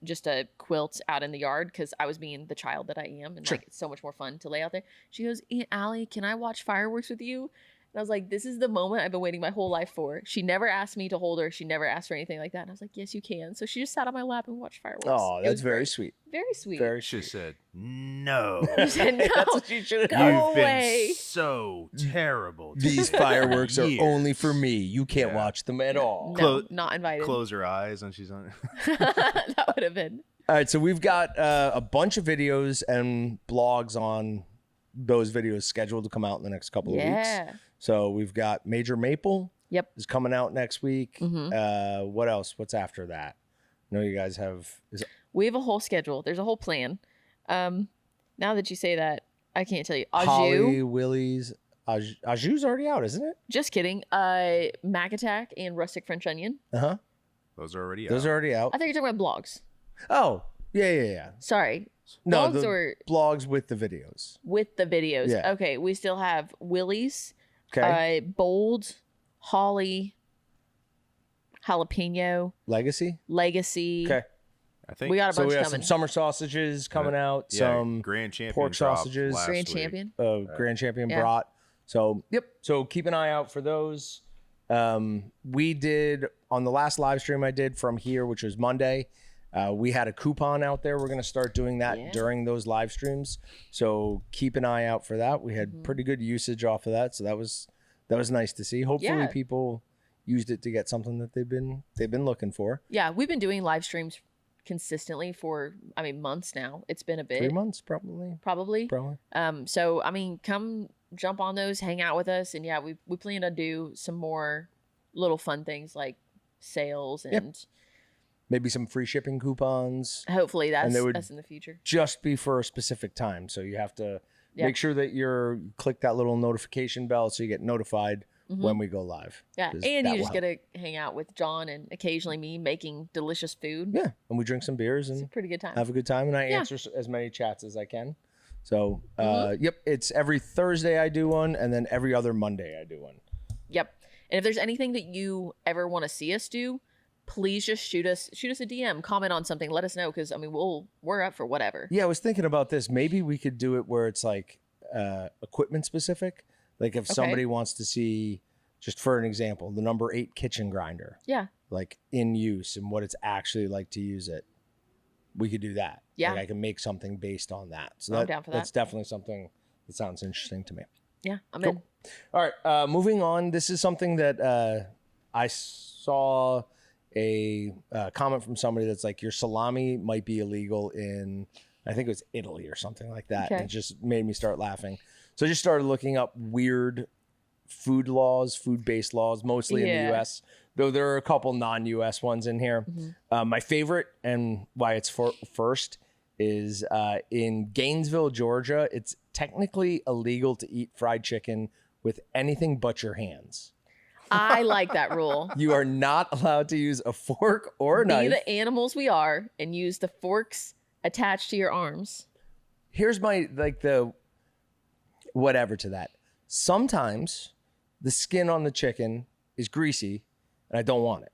just a quilt out in the yard because I was being the child that I am. And Sure. like, it's so much more fun to lay out there. She goes, Aunt Allie, can I watch fireworks with you? And I was like, this is the moment I've been waiting my whole life for. She never asked me to hold her. She never asked for anything like that. And I was like, yes, you can. So she just sat on my lap and watched fireworks. Oh, It that's was very great. sweet. Very sweet. Very Should have sweet. said no. She said, no. That's what you should Go have done. You've away. been so terrible. to These me fireworks are years. only for me. You can't Yeah. watch them at all. No, Clo- not invited. Close her eyes when she's on. That would have been. All right, so we've got a bunch of videos and blogs on those videos scheduled to come out in the next couple of weeks. Yeah. So we've got Major Maple Yep. is coming out next week. Mhm. What else? What's after that? I know you guys have. We have a whole schedule. There's a whole plan. Now that you say that, I can't tell you. Holly, Ajou. Willie's. Ajou's already out, isn't it? Just kidding. Mac Attack and Rustic French Onion. Uh huh. Those are already out. Those are already out. I think you're talking about blogs. Oh, yeah. Sorry. No, Blogs the or blogs with the videos. with the videos. Yeah. Okay, we still have Willie's, Okay. Bold, Holly, Jalapeno, Legacy. Legacy. Okay. I think We got a So bunch we have coming. some summer sausages coming out. yeah, Some Grand Champion pork dropped sausages. last Grand week. Champion. Grand Champion Yeah. brat. So yep. So keep an eye out for those. We did on the last live stream I did from here, which was Monday. We had a coupon out there. We're going to start doing that Yeah. during those live streams. So keep an eye out for that. We had pretty good usage off of that. So that was nice to see. Hopefully Yeah. people used it to get something that they've been looking for. Yeah, we've been doing live streams consistently for months now. It's been a bit. 3 months probably. Probably. Probably. So come jump on those, hang out with us, and yeah, we plan to do some more little fun things like sales and Maybe some free shipping coupons. hopefully And they would- that's in the future. Just be for a specific time. So you have to Yeah. make sure that you click that little notification bell so you get notified when we go live. Yeah, 'Cause and that you just will get to hang out with John and occasionally me making delicious food. Yeah, and we drink some beers It's a and pretty good time. have a good time, and I Yeah. answer as many chats as I can. So, Mm-hmm. yep, it's every Thursday I do one, and then every other Monday I do one. Yep. And if there's anything that you ever want to see us do, please just shoot us a DM, comment on something, let us know, because we're up for whatever. Yeah, I was thinking about this. Maybe we could do it where it's like equipment specific. Like if somebody wants to see, just for an example, the number 8 kitchen grinder, Yeah. like in use and what it's actually like to use it. We could do that. Yeah. Like I can make something based on that. So I'm down for that. that's definitely something that sounds interesting to me. Yeah, I'm Cool. in. All right, moving on. This is something that I saw a comment from somebody that's like, your salami might be illegal in, I think it was Italy or something like that. And Okay. it just made me start laughing. So I just started looking up weird food-based laws, mostly in the Yeah. U.S., though there are a couple non-U.S. ones in here. My favorite, and why it's first, is in Gainesville, Georgia. It's technically illegal to eat fried chicken with anything but your hands. I like that rule. You are not allowed to use a fork or a Be knife. the animals we are and use the forks attached to your arms. Here's my the whatever to that. Sometimes the skin on the chicken is greasy and I don't want it.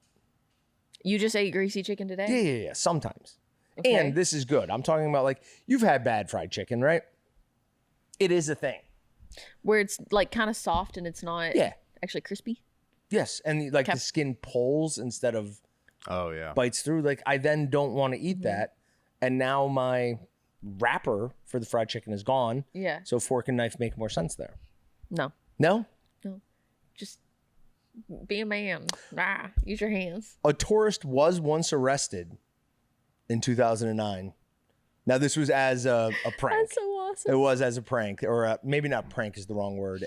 You just ate greasy chicken today? Yeah. Sometimes. Okay. And this is good. I'm talking about like, you've had bad fried chicken, right? It is a thing. Where it's like kind of soft and it's not actually crispy. Yes. And like the skin pulls instead of Oh yeah. bites through. Like I then don't want to eat that. And now my wrapper for the fried chicken is gone. Yeah. So fork and knife make more sense there. No. No? Just be a man. Use your hands. A tourist was once arrested in 2009. Now this was as a prank. That's so awesome. It was as a prank, or maybe not prank is the wrong word.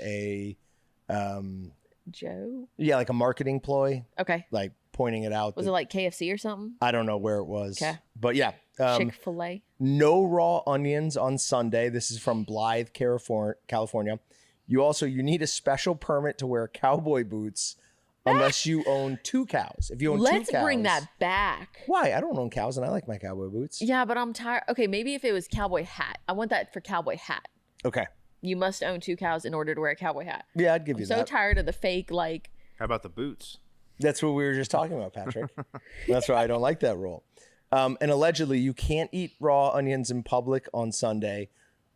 Joe? Like a marketing ploy, Okay. like pointing it out. Was it like KFC or something? I don't know where it was. Okay. But yeah. Chick-fil-A? No raw onions on Sunday. This is from Blythe, California. You need a special permit to wear cowboy boots unless you own 2 cows. If you own 2 cows. Let's bring that back. Why? I don't own cows and I like my cowboy boots. Yeah, but I'm tired. Okay, maybe if it was cowboy hat. I want that for cowboy hat. Okay. You must own 2 cows in order to wear a cowboy hat. Yeah, I'd give you So that. tired of the fake, like, How about the boots? That's what we were just talking about, Patrick. That's why I don't like that rule. And allegedly, you can't eat raw onions in public on Sunday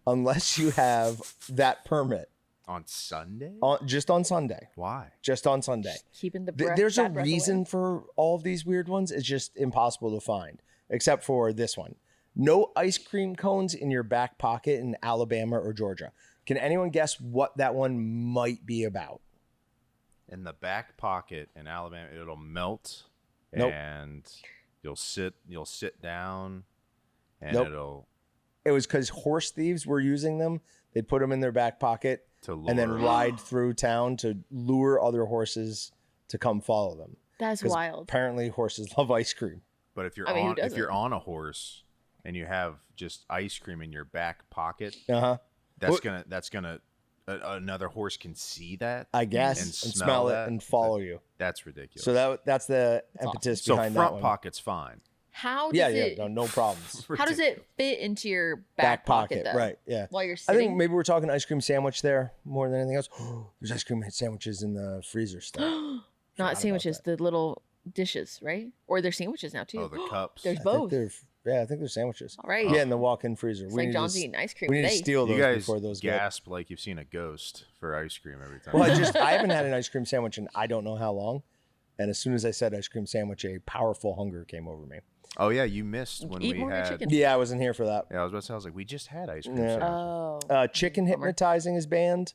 unless you have that permit. On Sunday? Just on Sunday. Why? Just on Sunday. keeping the breath. There's a bad breath reason away. for all of these weird ones. It's just impossible to find, except for this one. No ice cream cones in your back pocket in Alabama or Georgia. Can anyone guess what that one might be about? In the back pocket in Alabama, it'll melt, Nope. and you'll sit down, and Nope. It was because horse thieves were using them. They'd put them in their back pocket to lure. and then ride through town to lure other horses to come follow them. That's 'Cause wild. Apparently, horses love ice cream. But if you're I mean, who if you're doesn't? on a horse and you have just ice cream in your back pocket, Uh huh. that's gonna another horse can see that, I guess, and and smell it that? and follow you. That's ridiculous. So that's the impetus so behind front that one. pocket's fine. How does Yeah, it? no problems. How does it fit into your Back pocket though? right? Yeah. While you're I sitting. think maybe we're talking ice cream sandwich there more than anything else. There's ice cream sandwiches in the freezer still. Not sandwiches, the little dishes, right? Or they're sandwiches now too. Oh, the cups. There's I both. think I think they're sandwiches. All right. Yeah, in the walk-in freezer. It's like John's eating ice cream We need to today. steal You those guys before those get. gasp like you've seen a ghost for ice cream every time. Well, I haven't had an ice cream sandwich in I don't know how long. And as soon as I said ice cream sandwich, a powerful hunger came over me. Oh yeah, you missed when Eat we more had. chicken. Yeah, I wasn't here for that. Yeah, I was about to say. I was like, we just had ice cream. Yeah. sandwiches. Oh. Chicken hypnotizing is banned.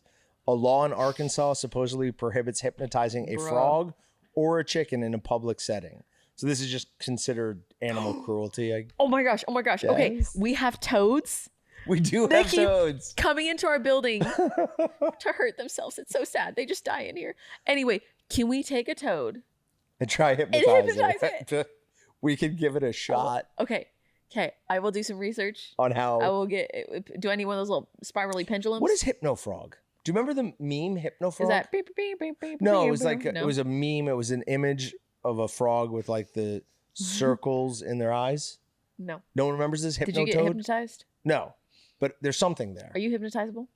A law in Arkansas supposedly prohibits hypnotizing a Bruh. frog or a chicken in a public setting. So this is just considered animal cruelty. Oh my gosh. Okay. Yes. We have toads We do They have keep- toads. coming into our building to hurt themselves. It's so sad. They just die in here. Anyway, can we take a toad? And try hypnotizing hypnotize We could give it a shot Okay. I will do some research. on how. I will get. Do I need one of those little spirally pendulums? What is Hypnofrog? Do you remember the meme Hypnofrog? Is that? Beep, beep, beep, beep, No, beep, it was like beep? it was a meme. It was an image of a frog with like the circles in their eyes. No. No one remembers this Did you get Hypnotoad? hypnotized? No, but there's something there. Are you hypnotizable?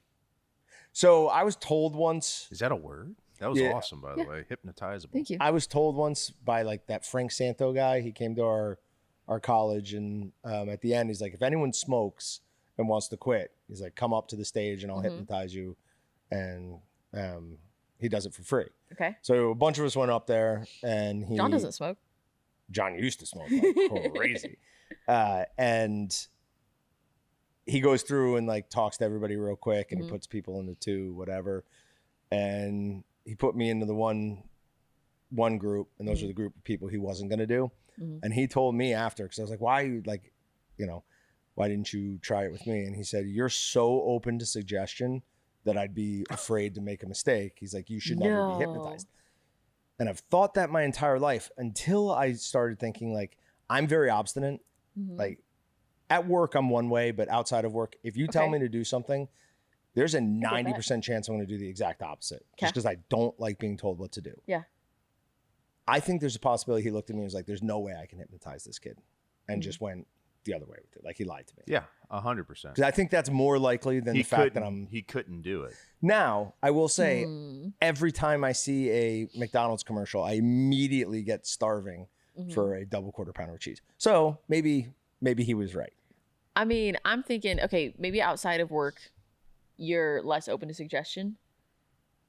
So I was told once. Is that a word? That was Yeah. awesome, by the way. Hypnotizable. Thank you. I was told once by like that Frank Santo guy. He came to our college, and at the end, he's like, if anyone smokes and wants to quit, he's like, come up to the stage and I'll hypnotize you, and he does it for free. Okay. So a bunch of us went up there, and John doesn't smoke. John used to smoke like crazy, and he goes through and like talks to everybody real quick, and he puts people in the two, whatever, and he put me into the one group, and those are the group of people he wasn't going to do. And he told me after, because I was like, why are you like, why didn't you try it with me? And he said, you're so open to suggestion that I'd be afraid to make a mistake. He's like, you should never be hypnotized. And I've thought that my entire life until I started thinking like, I'm very obstinate. Like at work, I'm one way, but outside of work, if you tell Okay. me to do something, there's a that. 90% chance I'm going to do the exact opposite just because I don't like being told what to do. Yeah. I think there's a possibility he looked at me and was like, there's no way I can hypnotize this kid. And just went the other way with it. Like he lied to me. Yeah, 100%. Because I think that's more likely than the fact that He couldn't do it. Now, I will say, every time I see a McDonald's commercial, I immediately get starving for a double quarter pounder with cheese. So maybe he was right. I mean, I'm thinking, okay, maybe outside of work, you're less open to suggestion.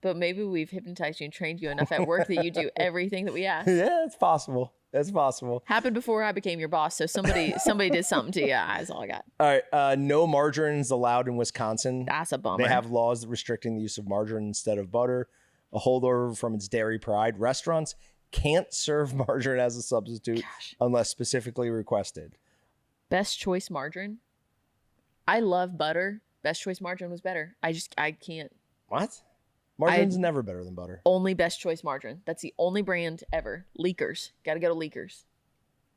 But maybe we've hypnotized you and trained you enough at work that you do everything that we ask. Yeah, it's possible. That's possible. Happened before I became your boss, so somebody did something to you. That's all I got. All right. No margarine is allowed in Wisconsin. That's a bummer. They have laws restricting the use of margarine instead of butter, a holdover from its dairy pride. Restaurants can't serve margarine as a substitute unless specifically requested. Best choice margarine. I love butter. Best choice margarine was better. I can't. What? Margarine's never better than butter. Only best choice margarine. That's the only brand ever. Leakers. Got to go to Leakers.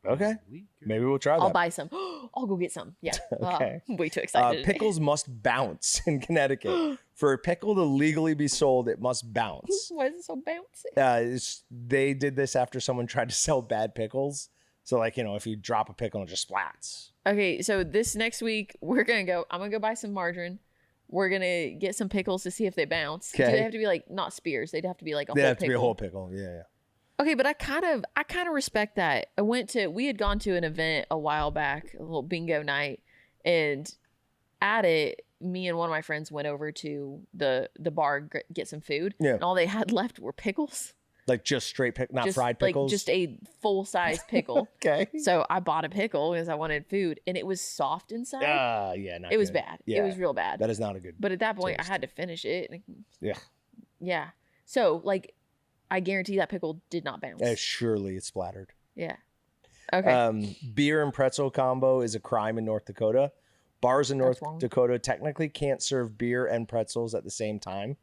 Okay. Maybe we'll try that. I'll buy some. I'll go get some. Yeah. Okay. Way too excited. today. Pickles must bounce in Connecticut. For a pickle to legally be sold, it must bounce. Why is it so bouncy? They did this after someone tried to sell bad pickles. So, like, if you drop a pickle, it just splats. Okay, so this next week I'm gonna go buy some margarine. We're gonna get some pickles to see if they bounce. Do Okay. they have to be like not spears? They'd have to be like a They whole have to pickle. be a whole pickle. Yeah. Okay, but I kind of respect that. We had gone to an event a while back, a little bingo night, and at it, me and one of my friends went over to the bar get some food. Yeah. And all they had left were pickles. Like just straight pickle, not Just fried pickles. Like just a full size pickle. Okay. So I bought a pickle because I wanted food, and it was soft inside. Yeah, not It was good. bad. Yeah, It was real bad. that is not a good. But at that point, taste. I had to finish it. Yeah. Yeah. So, like, I guarantee that pickle did not bounce. Surely it's splattered. Yeah. Okay. Beer and pretzel combo is a crime in North Dakota. Bars in North wrong. Dakota technically can't serve beer and pretzels at the same time.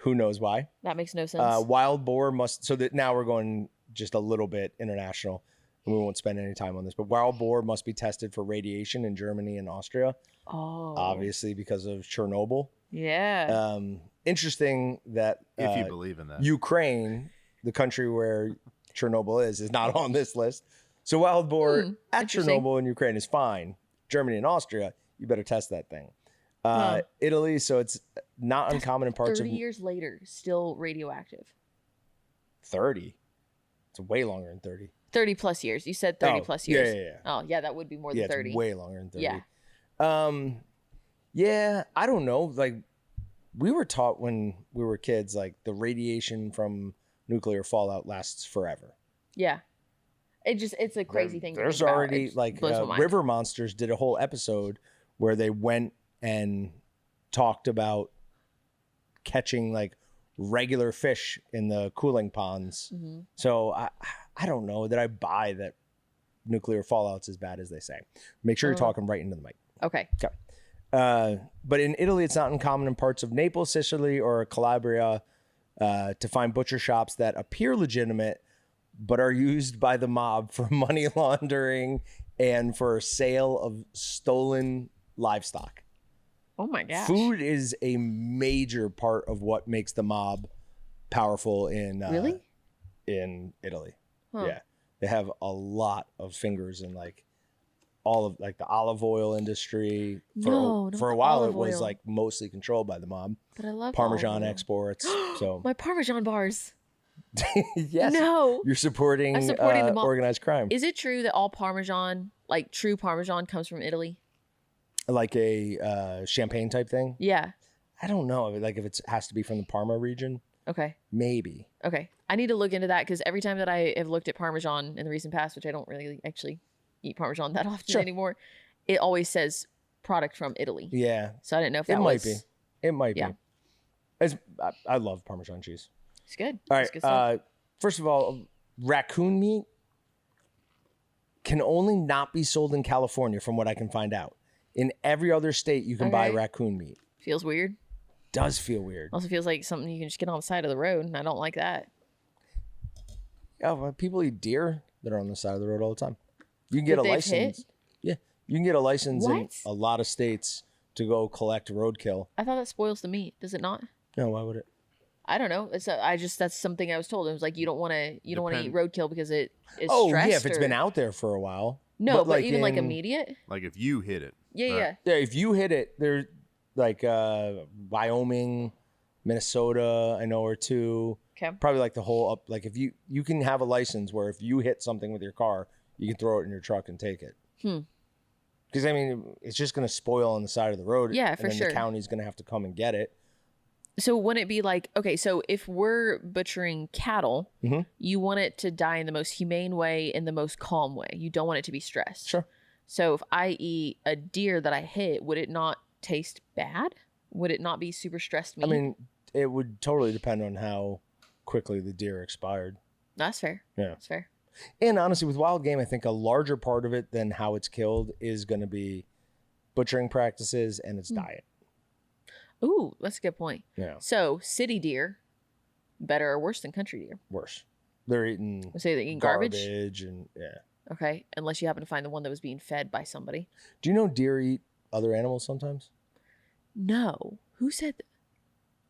Who knows why? That makes no sense. Wild boar must. So that now we're going just a little bit international, and we won't spend any time on this. But wild boar must be tested for radiation in Germany and Austria, oh. obviously because of Chernobyl. Yeah. Interesting that If you believe in that. Ukraine, the country where Chernobyl is not on this list. So wild boar at interesting. Chernobyl in Ukraine is fine. Germany and Austria, you better test that thing. Huh. Italy, so it's not uncommon in parts 30 of years later, still radioactive. 30. It's way longer than 30. 30 plus years. You said 30 plus years. Yeah. Oh, yeah, that would be more than 30. It's way longer than 30. Yeah. Yeah, I don't know. Like, we were taught when we were kids, like, the radiation from nuclear fallout lasts forever. Yeah. It's a crazy thing to There's think about. already, It like, blows my mind. River Monsters did a whole episode where they went and talked about catching, like, regular fish in the cooling ponds. Mm-hmm. So I don't know that I buy that nuclear fallout's as bad as they say. Make sure you're talking right into the mic. Okay. But in Italy, it's not uncommon in parts of Naples, Sicily, or Calabria to find butcher shops that appear legitimate, but are used by the mob for money laundering and for sale of stolen livestock. Oh my gosh. Food is a major part of what makes the mob powerful in Really? in Italy. Huh. Yeah, they have a lot of fingers in like all of like the olive oil industry. No, not for a the while it olive was oil. like mostly controlled by the mob. But I love Parmesan olive oil. exports. So My Parmesan bars. yes, No. you're supporting, I'm supporting the mob. organized crime, Is it true that all Parmesan, like true Parmesan, comes from Italy? like a champagne type thing. Yeah. I don't know, like if it has to be from the Parma region, Okay. maybe. Okay. I need to look into that because every time that I have looked at Parmesan in the recent past, which I don't really actually eat Parmesan that often Sure. anymore, it always says product from Italy. Yeah, So I didn't know if that it might was. be. It might Yeah. be. I love Parmesan cheese. It's good. All It's good stuff. right. First of all, raccoon meat can only not be sold in California, from what I can find out. In every other state, you can buy Okay. raccoon meat. Feels weird. Does feel weird. Also feels like something you can just get on the side of the road, and I don't like that. Yeah, well, people eat deer that are on the side of the road all the time. You can get That a they've license. hit? Yeah, you can get a license in What? a lot of states to go collect roadkill. I thought that spoils the meat. Does it not? No, why would it? I don't know. That's something I was told. It was like you don't want to eat roadkill because it's Oh, stressed. yeah, if it's or- been out there for a while. No, but even like in- immediate. Like if you hit it. Yeah, right? yeah. Yeah, if you hit it, there's like Wyoming, Minnesota, I know, or two. Okay. Probably like the whole up. Like if you can have a license where if you hit something with your car, you can throw it in your truck and take it. Because I mean, it's just going to spoil on the side of the road. Yeah, and for then sure. the county's going to have to come and get it. So wouldn't it be like, okay, so if we're butchering cattle, Mhm. you want it to die in the most humane way, in the most calm way. You don't want it to be stressed. Sure. So if I eat a deer that I hit, would it not taste bad? Would it not be super stressed meat? I mean, it would totally depend on how quickly the deer expired. That's fair. Yeah. That's fair. And honestly, with wild game, I think a larger part of it than how it's killed is going to be butchering practices and its diet. Ooh, that's a good point. Yeah, So city deer, better or worse than country deer? worse. They're eating Let's say they're eating garbage. and yeah. Okay, unless you happen to find the one that was being fed by somebody. Do you know deer eat other animals sometimes? No. Who said that?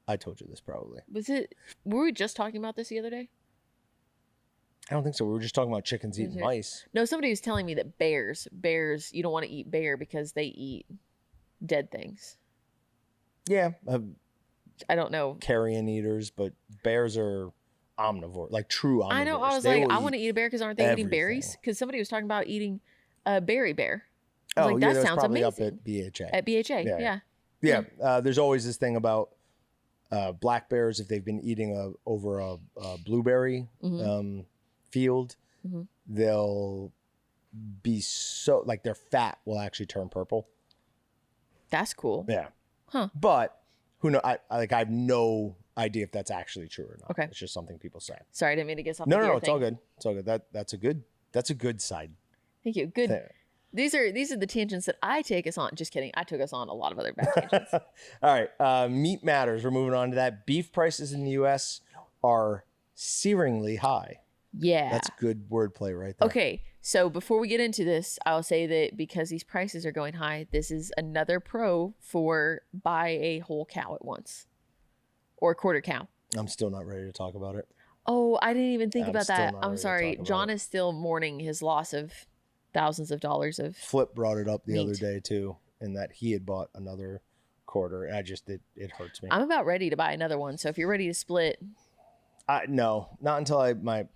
I told you this probably. Were we just talking about this the other day? I don't think so. We were just talking about chickens eating it? mice. No, somebody was telling me that bears, you don't want to eat bear because they eat dead things. Yeah, I don't know. carrion eaters, but bears are omnivore, like true omnivores. I know. I was They like, will I want to eat a bear because aren't they eating berries? everything. Because somebody was talking about eating a berry bear. I was Oh, like, yeah, that that was sounds probably amazing. up at BHA. At BHA, Yeah, yeah. Yeah, there's always this thing about black bears, if they've been eating over a blueberry Mhm. field, Mhm. they'll be so, like their fat will actually turn purple. That's cool. Yeah. Huh. But who know? I have no idea if that's actually true or not. Okay. It's just something people say. Sorry, I didn't mean to get off No, the no, deer no. It's all thing. good. It's all good. That's a good side. Thank you. Good. thing. These are the tangents that I take us on. Just kidding. I took us on a lot of other bad tangents. All right. Meat matters. We're moving on to that. Beef prices in the U.S. are searingly high. Yeah. That's good wordplay right there. Okay. So before we get into this, I'll say that because these prices are going high, this is another pro for buy a whole cow at once or a quarter cow. I'm still not ready to talk about it. Oh, I didn't even think I'm about still that. not I'm ready to sorry. talk about Jon it. is still mourning his loss of thousands of dollars of. Flip brought it up the other Meat. day too, in that he had bought another quarter. And it hurts me. I'm about ready to buy another one. So if you're ready to split, No, not until no,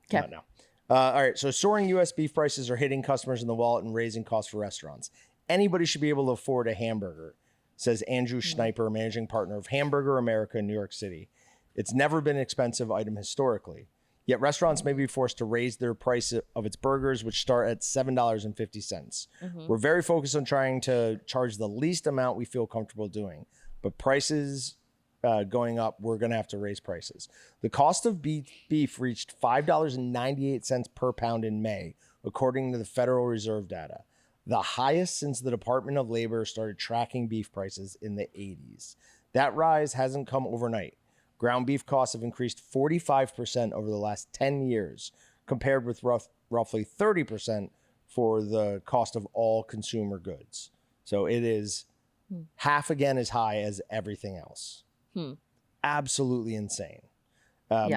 Okay. not now. All right, so soaring U.S. beef prices are hitting customers in the wallet and raising costs for restaurants. Anybody should be able to afford a hamburger, says Andrew Schneiper, managing partner of Hamburger America in New York City. It's never been an expensive item historically. Yet restaurants may be forced to raise their price of its burgers, which start at $7.50. We're very focused on trying to charge the least amount we feel comfortable doing. But prices going up, we're going to have to raise prices. The cost of beef reached $5.98 per pound in May, according to the Federal Reserve data, the highest since the Department of Labor started tracking beef prices in the 80s. That rise hasn't come overnight. Ground beef costs have increased 45% over the last 10 years, compared with roughly 30% for the cost of all consumer goods. So it is half again as high as everything else. Absolutely insane.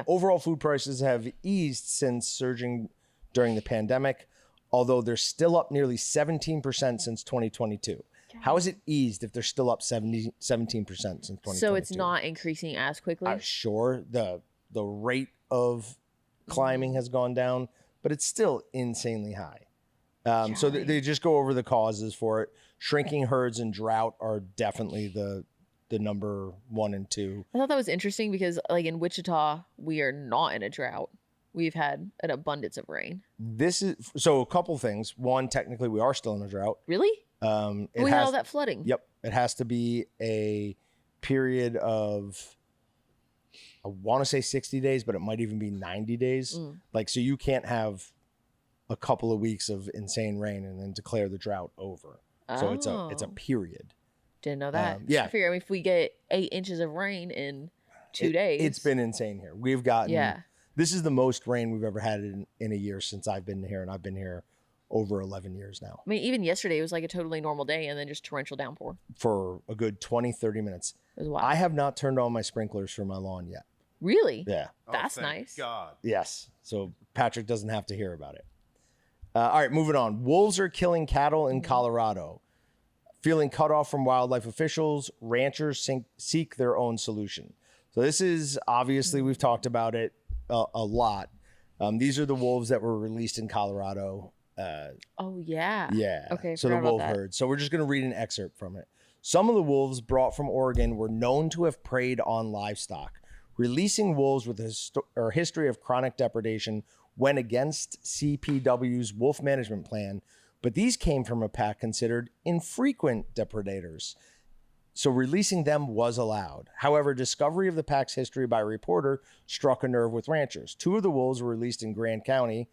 Overall food prices have eased since surging during the pandemic, although they're still up nearly 17% since 2022. How has it eased if they're still up 17% since 2022? so it's not increasing as quickly. Sure, the rate of climbing has gone down, but it's still insanely high. So they just go over the causes for it. Shrinking herds and drought are definitely the number 1 and 2. I thought that was interesting because, like, in Wichita, we are not in a drought. We've had an abundance of rain. This is so a couple things. One, technically, we are still in a drought. Really? We had all that flooding. Yep, it has to be a period of, I want to say 60 days, but it might even be 90 days. Like, so you can't have a couple of weeks of insane rain and then declare the drought over. So it's a period. Didn't know that. Yeah. I figure if we get 8 inches of rain in 2 days. It's been insane here. We've gotten, this is the most rain we've ever had in a year since I've been here, and I've been here over 11 years now. I mean, even yesterday it was like a totally normal day and then just torrential downpour. For a good 20, 30 minutes. It was wild. I have not turned on my sprinklers for my lawn yet. Really? Yeah. That's thank nice. God. Yes. So Patrick doesn't have to hear about it. All right, moving on. Wolves are killing cattle in Colorado. Feeling cut off from wildlife officials, ranchers seek their own solution. So this is obviously, we've talked about it a lot. These are the wolves that were released in Colorado. Oh, yeah. Yeah. Okay. So the wolf herd. So we're just going to read an excerpt from it. Some of the wolves brought from Oregon were known to have preyed on livestock. Releasing wolves with a history of chronic depredation went against CPW's wolf management plan, but these came from a pack considered infrequent depredators. So releasing them was allowed. However, discovery of the pack's history by a reporter struck a nerve with ranchers. 2 of the wolves were released in Grand County,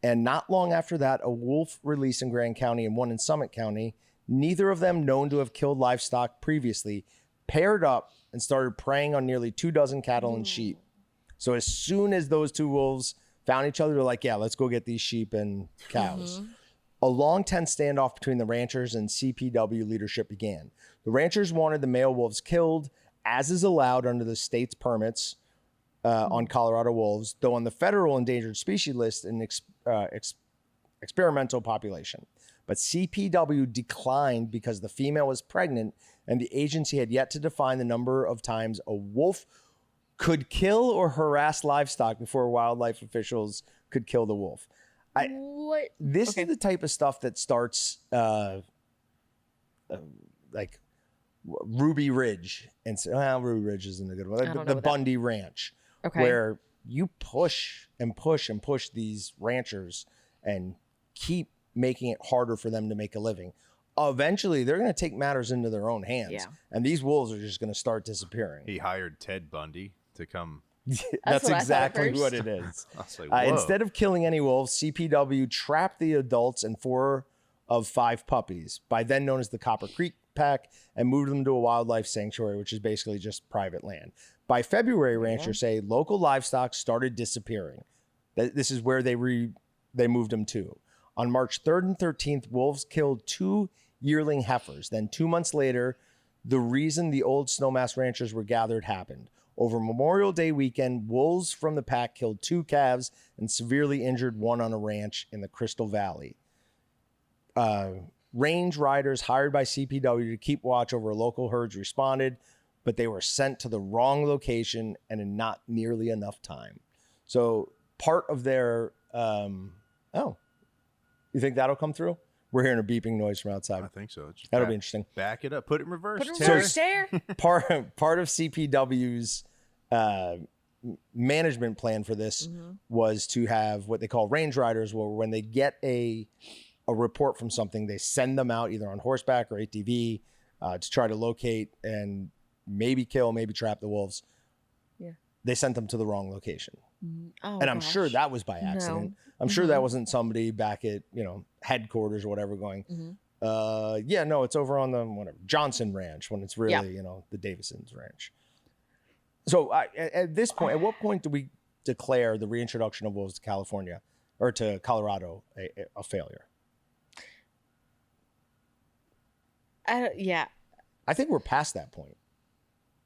and not long after that, a wolf released in Grand County and one in Summit County, neither of them known to have killed livestock previously, paired up and started preying on nearly 24 cattle and sheep. So as soon as those 2 wolves found each other, they're like, yeah, let's go get these sheep and cows. A long, tense standoff between the ranchers and CPW leadership began. The ranchers wanted the male wolves killed, as is allowed under the state's permits on Colorado wolves, though on the federal endangered species list an experimental population. But CPW declined because the female was pregnant and the agency had yet to define the number of times a wolf could kill or harass livestock before wildlife officials could kill the wolf. What? This is the type of stuff that starts like Ruby Ridge. And Ruby Ridge isn't a good one. Like the Bundy Ranch, where you push and push and push these ranchers and keep making it harder for them to make a living. Eventually, they're going to take matters into their own hands. And these wolves are just going to start disappearing. He hired Ted Bundy to come. That's exactly what it is. Like, instead of killing any wolves, CPW trapped the adults and 4 of 5 puppies, by then known as the Copper Creek Pack, and moved them to a wildlife sanctuary, which is basically just private land. By February, ranchers say local livestock started disappearing. This is where they they moved them to. On March 3rd and 13th, wolves killed 2 yearling heifers. Then 2 months later, the reason the old Snowmass ranchers were gathered happened. Over Memorial Day weekend, wolves from the pack killed 2 calves and severely injured one on a ranch in the Crystal Valley. Range riders hired by CPW to keep watch over local herds responded, but they were sent to the wrong location and in not nearly enough time. So part of their, you think that'll come through? We're hearing a beeping noise from outside. I think so. That'll be interesting. Back it up. Put it in reverse. Put it in reverse there. Part of CPW's management plan for this was to have what they call range riders, where when they get a report from something, they send them out either on horseback or ATV to try to locate and maybe kill, maybe trap the wolves. Yeah. They sent them to the wrong location. Oh, and I'm sure that was by accident. No. I'm sure that wasn't somebody back at, headquarters or whatever going, it's over on the Johnson Ranch, when it's really, the Davison's ranch. So at this point, at what point do we declare the reintroduction of wolves to California or to Colorado a failure? I think we're past that point.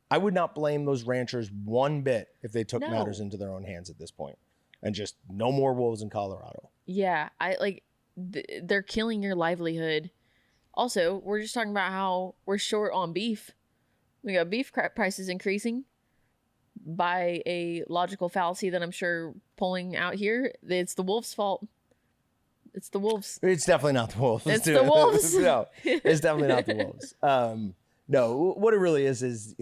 I would not blame those ranchers one bit if they took matters into their own hands at this point and just no more wolves in Colorado. Yeah, they're killing your livelihood. Also, we're just talking about how we're short on beef. We got beef prices increasing by a logical fallacy that I'm sure pulling out here. It's the wolves' fault. It's the wolves. It's definitely not the wolves. It's the wolves. No, it's definitely not the wolves. No, what it really is,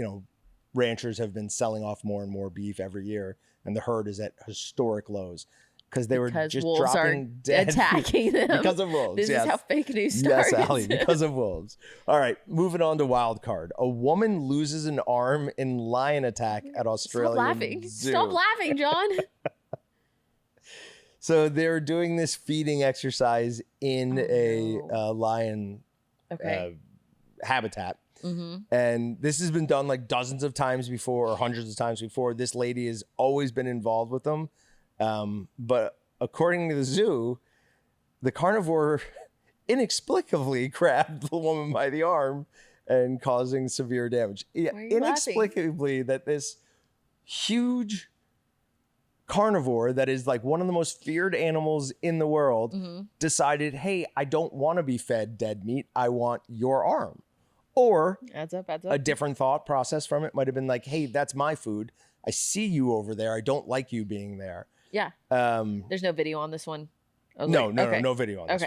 ranchers have been selling off more and more beef every year, and the herd is at historic lows because they were just wolves dropping dead attacking them because of wolves. This is how fake news starts. Yes, Ali, because of wolves. All right, moving on to wild card. A woman loses an arm in lion attack at Australian Stop laughing. Zoo. Stop laughing, John. So they're doing this feeding exercise in a lion habitat. And this has been done like dozens of times before or hundreds of times before. This lady has always been involved with them. But according to the zoo, the carnivore inexplicably grabbed the woman by the arm and causing severe damage. Inexplicably, that this huge carnivore that is like one of the most feared animals in the world decided, hey, I don't want to be fed dead meat. I want your arm. Or adds up. A different thought process from it might have been like, hey, that's my food. I see you over there. I don't like you being there. Yeah. There's no video on this one. No video on this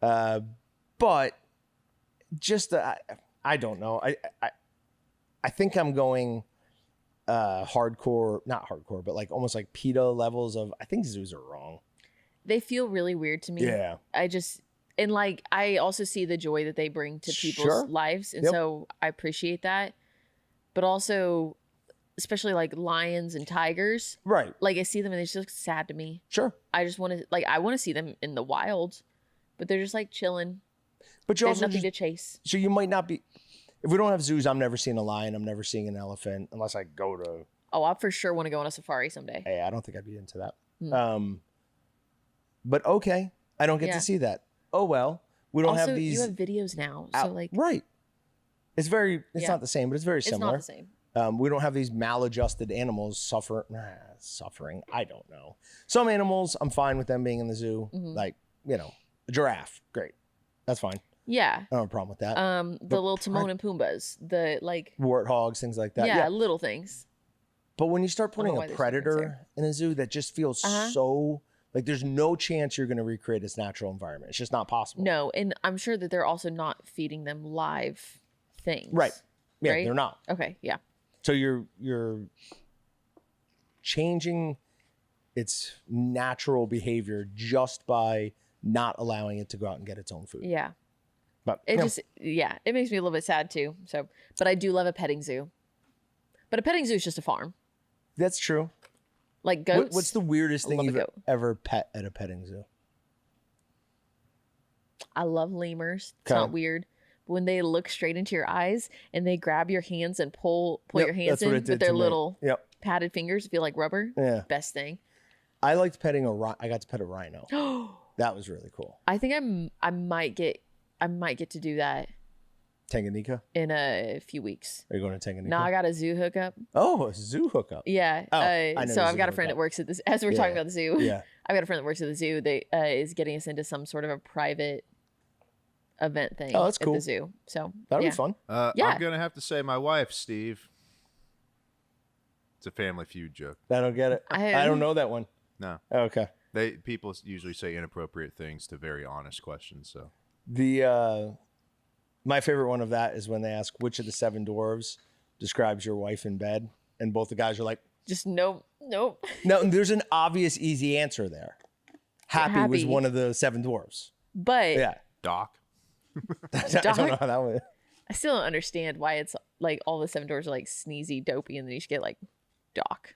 one. But just, I don't know. I think I'm going hardcore, not hardcore, but like almost like PETA levels of, I think zoos are wrong. They feel really weird to me. Yeah. And like, I also see the joy that they bring to people's lives. And so I appreciate that. But also, especially like lions and tigers. Right. Like I see them and they just look sad to me. Sure. I just want to, I want to see them in the wild, but they're just like chilling. But you also nothing to chase. So you might not be, if we don't have zoos, I'm never seeing a lion. I'm never seeing an elephant unless I go to. Oh, I for sure want to go on a safari someday. Hey, I don't think I'd be into that. But okay. I don't get to see that. Oh, well, we don't have these. You have videos now. So like. Right. It's not the same, but it's very similar. It's not the same. We don't have these maladjusted animals suffering. I don't know. Some animals, I'm fine with them being in the zoo. Like, a giraffe. Great. That's fine. Yeah. I don't have a problem with that. The little Timon and Pumbas, the like. Warthogs, things like that. Yeah, little things. But when you start putting a predator in a zoo, that just feels so. Like, there's no chance you're going to recreate its natural environment. It's just not possible. No, and I'm sure that they're also not feeding them live things. Right. Yeah, they're not. Okay, yeah. So you're changing its natural behavior just by not allowing it to go out and get its own food. Yeah. But it it makes me a little bit sad too. So, but I do love a petting zoo. But a petting zoo is just a farm. That's true. Like goats. What's the weirdest thing you've ever pet at a petting zoo? I love lemurs. It's not weird. But when they look straight into your eyes and they grab your hands and pull your hands in with their little padded fingers, feel like rubber. Yeah. Best thing. I liked petting I got to pet a rhino. That was really cool. I think I might get to do that Tanganyika? in a few weeks. Are you going to Tanganyika? No, I got a zoo hookup. Oh, a zoo hookup. Yeah. I know So the I've zoo got a friend hookup. that works at this. As we're talking about the zoo, Yeah. I've got a friend that works at the zoo. That is getting us into some sort of a private event thing. Oh, that's at cool. the zoo. So That'll yeah. be fun. Yeah. I'm gonna have to say my wife, Steve. It's a Family Feud joke. I don't get it. I don't know that one. No, Okay. people usually say inappropriate things to very honest questions. So My favorite one of that is when they ask which of the 7 dwarves describes your wife in bed, and both the guys are like, Just nope. no. There's an obvious, easy answer there. Happy was Happy. one of the 7 dwarves. But Yeah. Doc. I don't know how that went. I still don't understand why it's like all the 7 doors are like sneezy, dopey, and then you just get like Doc.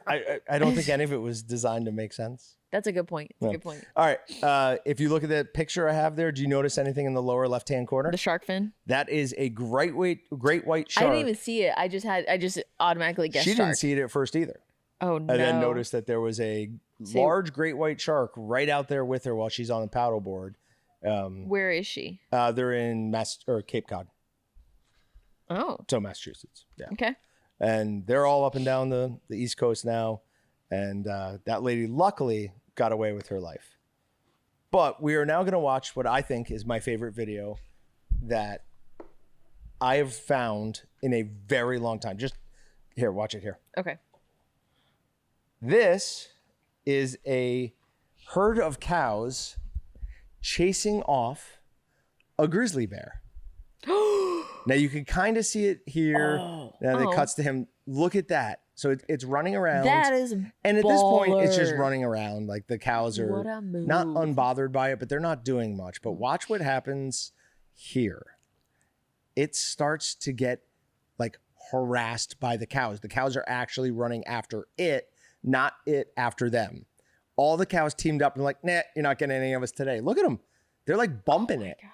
I don't think any of it was designed to make sense. That's a good point. That's a good point. All right. If you look at the picture I have there, do you notice anything in the lower left-hand corner? The shark fin. That is a great white I shark. didn't even see it. I just automatically guessed She shark. didn't see it at first either. Oh no. And then noticed that there was a See- large great white shark right out there with her while she's on the paddleboard. Where is she? They're in Cape Cod, Oh, so Massachusetts. Yeah. okay. And they're all up and down the East Coast now. And that lady luckily got away with her life. But we are now going to watch what I think is my favorite video that I have found in a very long time. Just here, watch it here. Okay. This is a herd of cows chasing off a grizzly bear. Now you can kind of see it here. Now it cuts to him. Look at that. So it's running around. That is And at this point, it's just baller. running around. Like the cows What are a move. not unbothered by it, but they're not doing much. But watch what happens here. It starts to get like harassed by the cows. The cows are actually running after it, not it after them. All the cows teamed up and like, nah, you're not getting any of us today. Look at them. They're like bumping it. Gosh.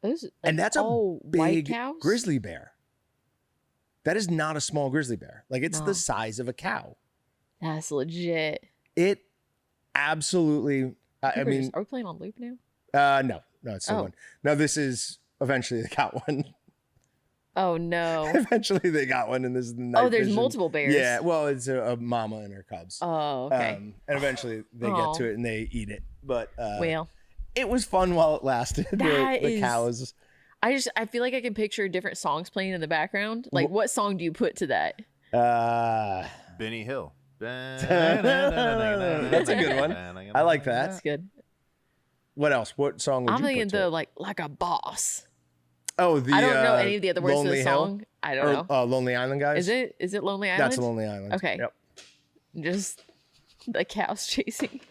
Those, And that's all a white big cows? grizzly bear. That is not a small grizzly bear. Like it's No. the size of a cow. That's legit. It absolutely, I mean, Are we playing on loop now? no, it's still Oh. one. No, this is eventually they got one. Oh no. Eventually they got one, and this is the night Oh, there's vision. multiple bears. Yeah, well, it's a mama and her cubs. Oh, okay. And eventually they Aw. get to it and they eat it. But Well, it was fun while it lasted. That the is- cows. I feel like I can picture different songs playing in the background. Like, what song do you put to that? Benny Hill. That's a good one. I like that. That's good. What else? What song would I'm you thinking put to the it? like a boss. Oh, the I don't know any of the other words of Lonely the Hill? song. I don't know. Or Lonely Island guys. Is it Lonely Island? That's Lonely Island. Okay. Yep. Just the cows chasing,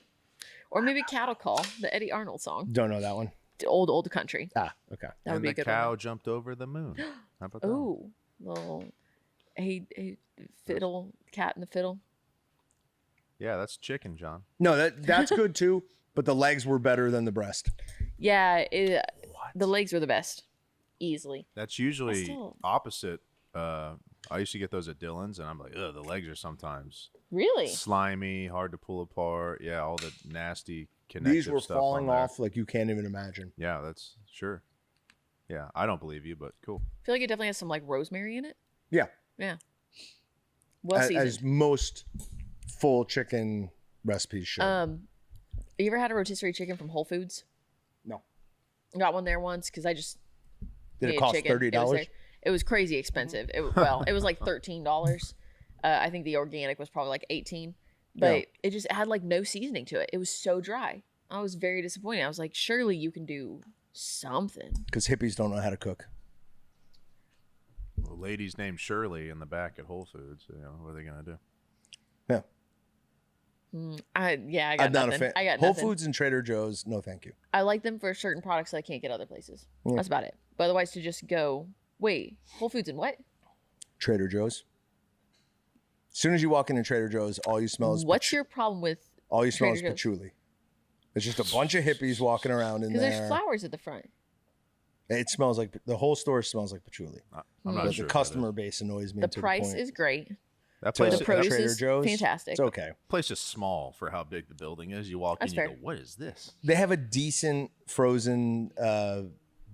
or maybe Cattle Call, the Eddie Arnold song. Don't know that one. Old country. Ah, okay. That would And be the a good cow one. jumped over the moon. How about that? Ooh, little a fiddle, cat in the fiddle. Yeah, that's chicken, John. No, that's good too. But the legs were better than the breast. Yeah, the legs were the best, easily. That's usually Still- opposite. I used to get those at Dillon's, and I'm like, ugh, the legs are sometimes Really? slimy, hard to pull apart. Yeah, all the nasty connective These were stuff falling on there. off like you can't even imagine. Yeah, that's sure. Yeah, I don't believe you, but cool. I feel like it definitely has some like rosemary in it. Yeah. Yeah. Well As seasoned. most full chicken recipes should. You ever had a rotisserie chicken from Whole Foods? No. Got one there once because I just Did it needed cost chicken. $30? It was crazy expensive. It was like $13. I think the organic was probably like $18, but Yeah. it just had like no seasoning to it. It was so dry. I was very disappointed. I was like, surely you can do something. Because hippies don't know how to cook. A lady's named Shirley in the back at Whole Foods. You know, what are they gonna do? Yeah. I got I'm not nothing. a fan. I got Whole nothing. Foods and Trader Joe's, no thank you. I like them for certain products that I can't get other places. That's about it. But otherwise, to just go, wait, Whole Foods and what? Trader Joe's. As soon as you walk into Trader Joe's, all you smell is What's your problem with? all you smell is Trader Joe's? patchouli. It's just a bunch of hippies walking around in Because there. there's flowers at the front. It smells like the whole store smells like patchouli. I'm But not the sure. customer base annoys me. The to price point. is great. That to place, The that produce Trader is Joe's. fantastic. It's okay. place is small for how big the building is. You walk That's in, you fair. go, what is this? They have a decent frozen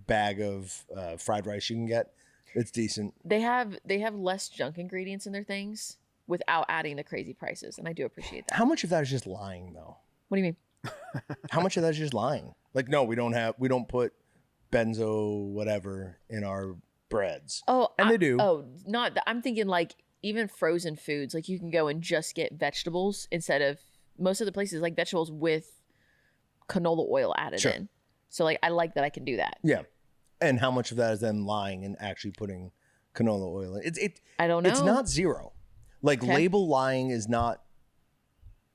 bag of fried rice you can get. It's decent. They have less junk ingredients in their things without adding the crazy prices, and I do appreciate that. How much of that is just lying, though? What do you mean? How much of that is just lying? Like, no, we don't put benzo whatever in our breads. Oh, And they do. Oh, not that. I'm thinking like even frozen foods. Like you can go and just get vegetables instead of most of the places like vegetables with canola oil added Sure. in. So like I like that I can do that. Yeah. And how much of that is them lying and actually putting canola oil in? I don't know. It's not zero. Like Okay. label lying is not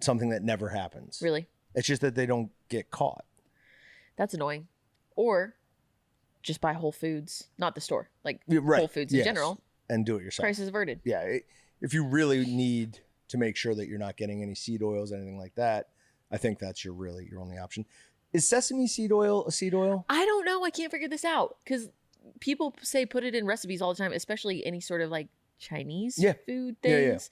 something that never happens. Really. It's just that they don't get caught. That's annoying. Or just buy Whole Foods, not the store, like Yeah, right. Whole Foods in Yes. general. And do it yourself. Prices averted. Yeah. If you really need to make sure that you're not getting any seed oils, anything like that, I think that's your only option. Is sesame seed oil a seed oil? I don't know. I can't figure this out because people say put it in recipes all the time, especially any sort of like Chinese food Yeah, yeah. things.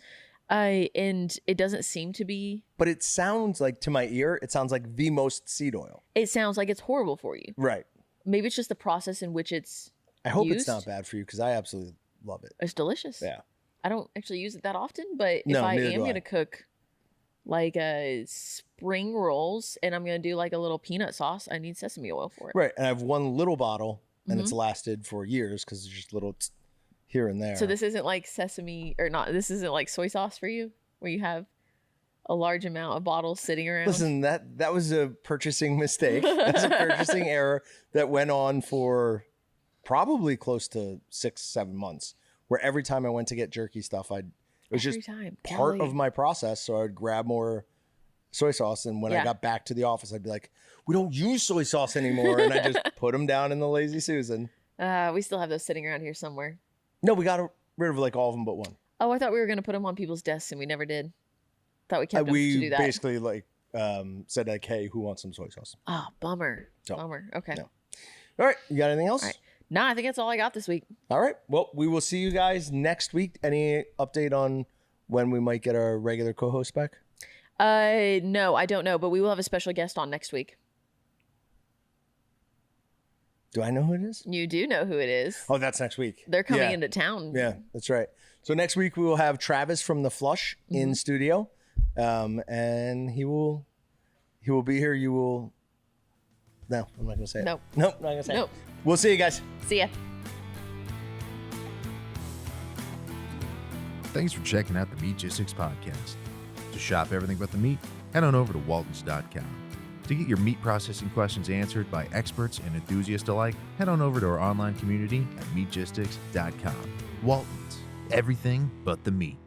And it doesn't seem to be. But it sounds like, to my ear, it sounds like the most seed oil. It sounds like it's horrible for you. Right. Maybe it's just the process in which it's I hope used. it's not bad for you because I absolutely love it. It's delicious. Yeah. I don't actually use it that often, but if No, I neither am do I. going to cook like spring rolls and I'm going to do like a little peanut sauce, I need sesame oil for it. Right. And I have one little bottle and Mm-hmm. it's lasted for years because it's just little here and there. So this isn't like sesame or not. This isn't like soy sauce for you where you have a large amount of bottles sitting around. Listen, that was a purchasing mistake. That's a purchasing error that went on for probably close to 6-7 months, where every time I went to get jerky stuff, it was Every just time. part Golly. of my process. So I'd grab more soy sauce. And when I Yeah. got back to the office, I'd be like, we don't use soy sauce anymore. And I just put them down in the Lazy Susan. We still have those sitting around here somewhere. No, we got rid of like all of them but one. Oh, I thought we were going to put them on people's desks and we never did. Thought we kept them to We do that. basically like said like, hey, who wants some soy sauce? Oh, bummer. So, Bummer. Okay. no. All right. You got anything else? All right. Nah, I think that's all I got this week. All right. Well, we will see you guys next week. Any update on when we might get our regular co-host back? No, I don't know, but we will have a special guest on next week. Do I know who it is? You do know who it is. Oh, that's next week. They're coming Yeah. into town. Yeah, that's right. So next week we will have Travis from the Flush in studio, and he will be here. You will. No, I'm not gonna say Nope. it. Nope, not gonna say Nope. it. We'll see you guys. See ya. Thanks for checking out the Meatgistics podcast. To shop everything but the meat, head on over to waltons.com. To get your meat processing questions answered by experts and enthusiasts alike, head on over to our online community at meatgistics.com. Waltons, everything but the meat.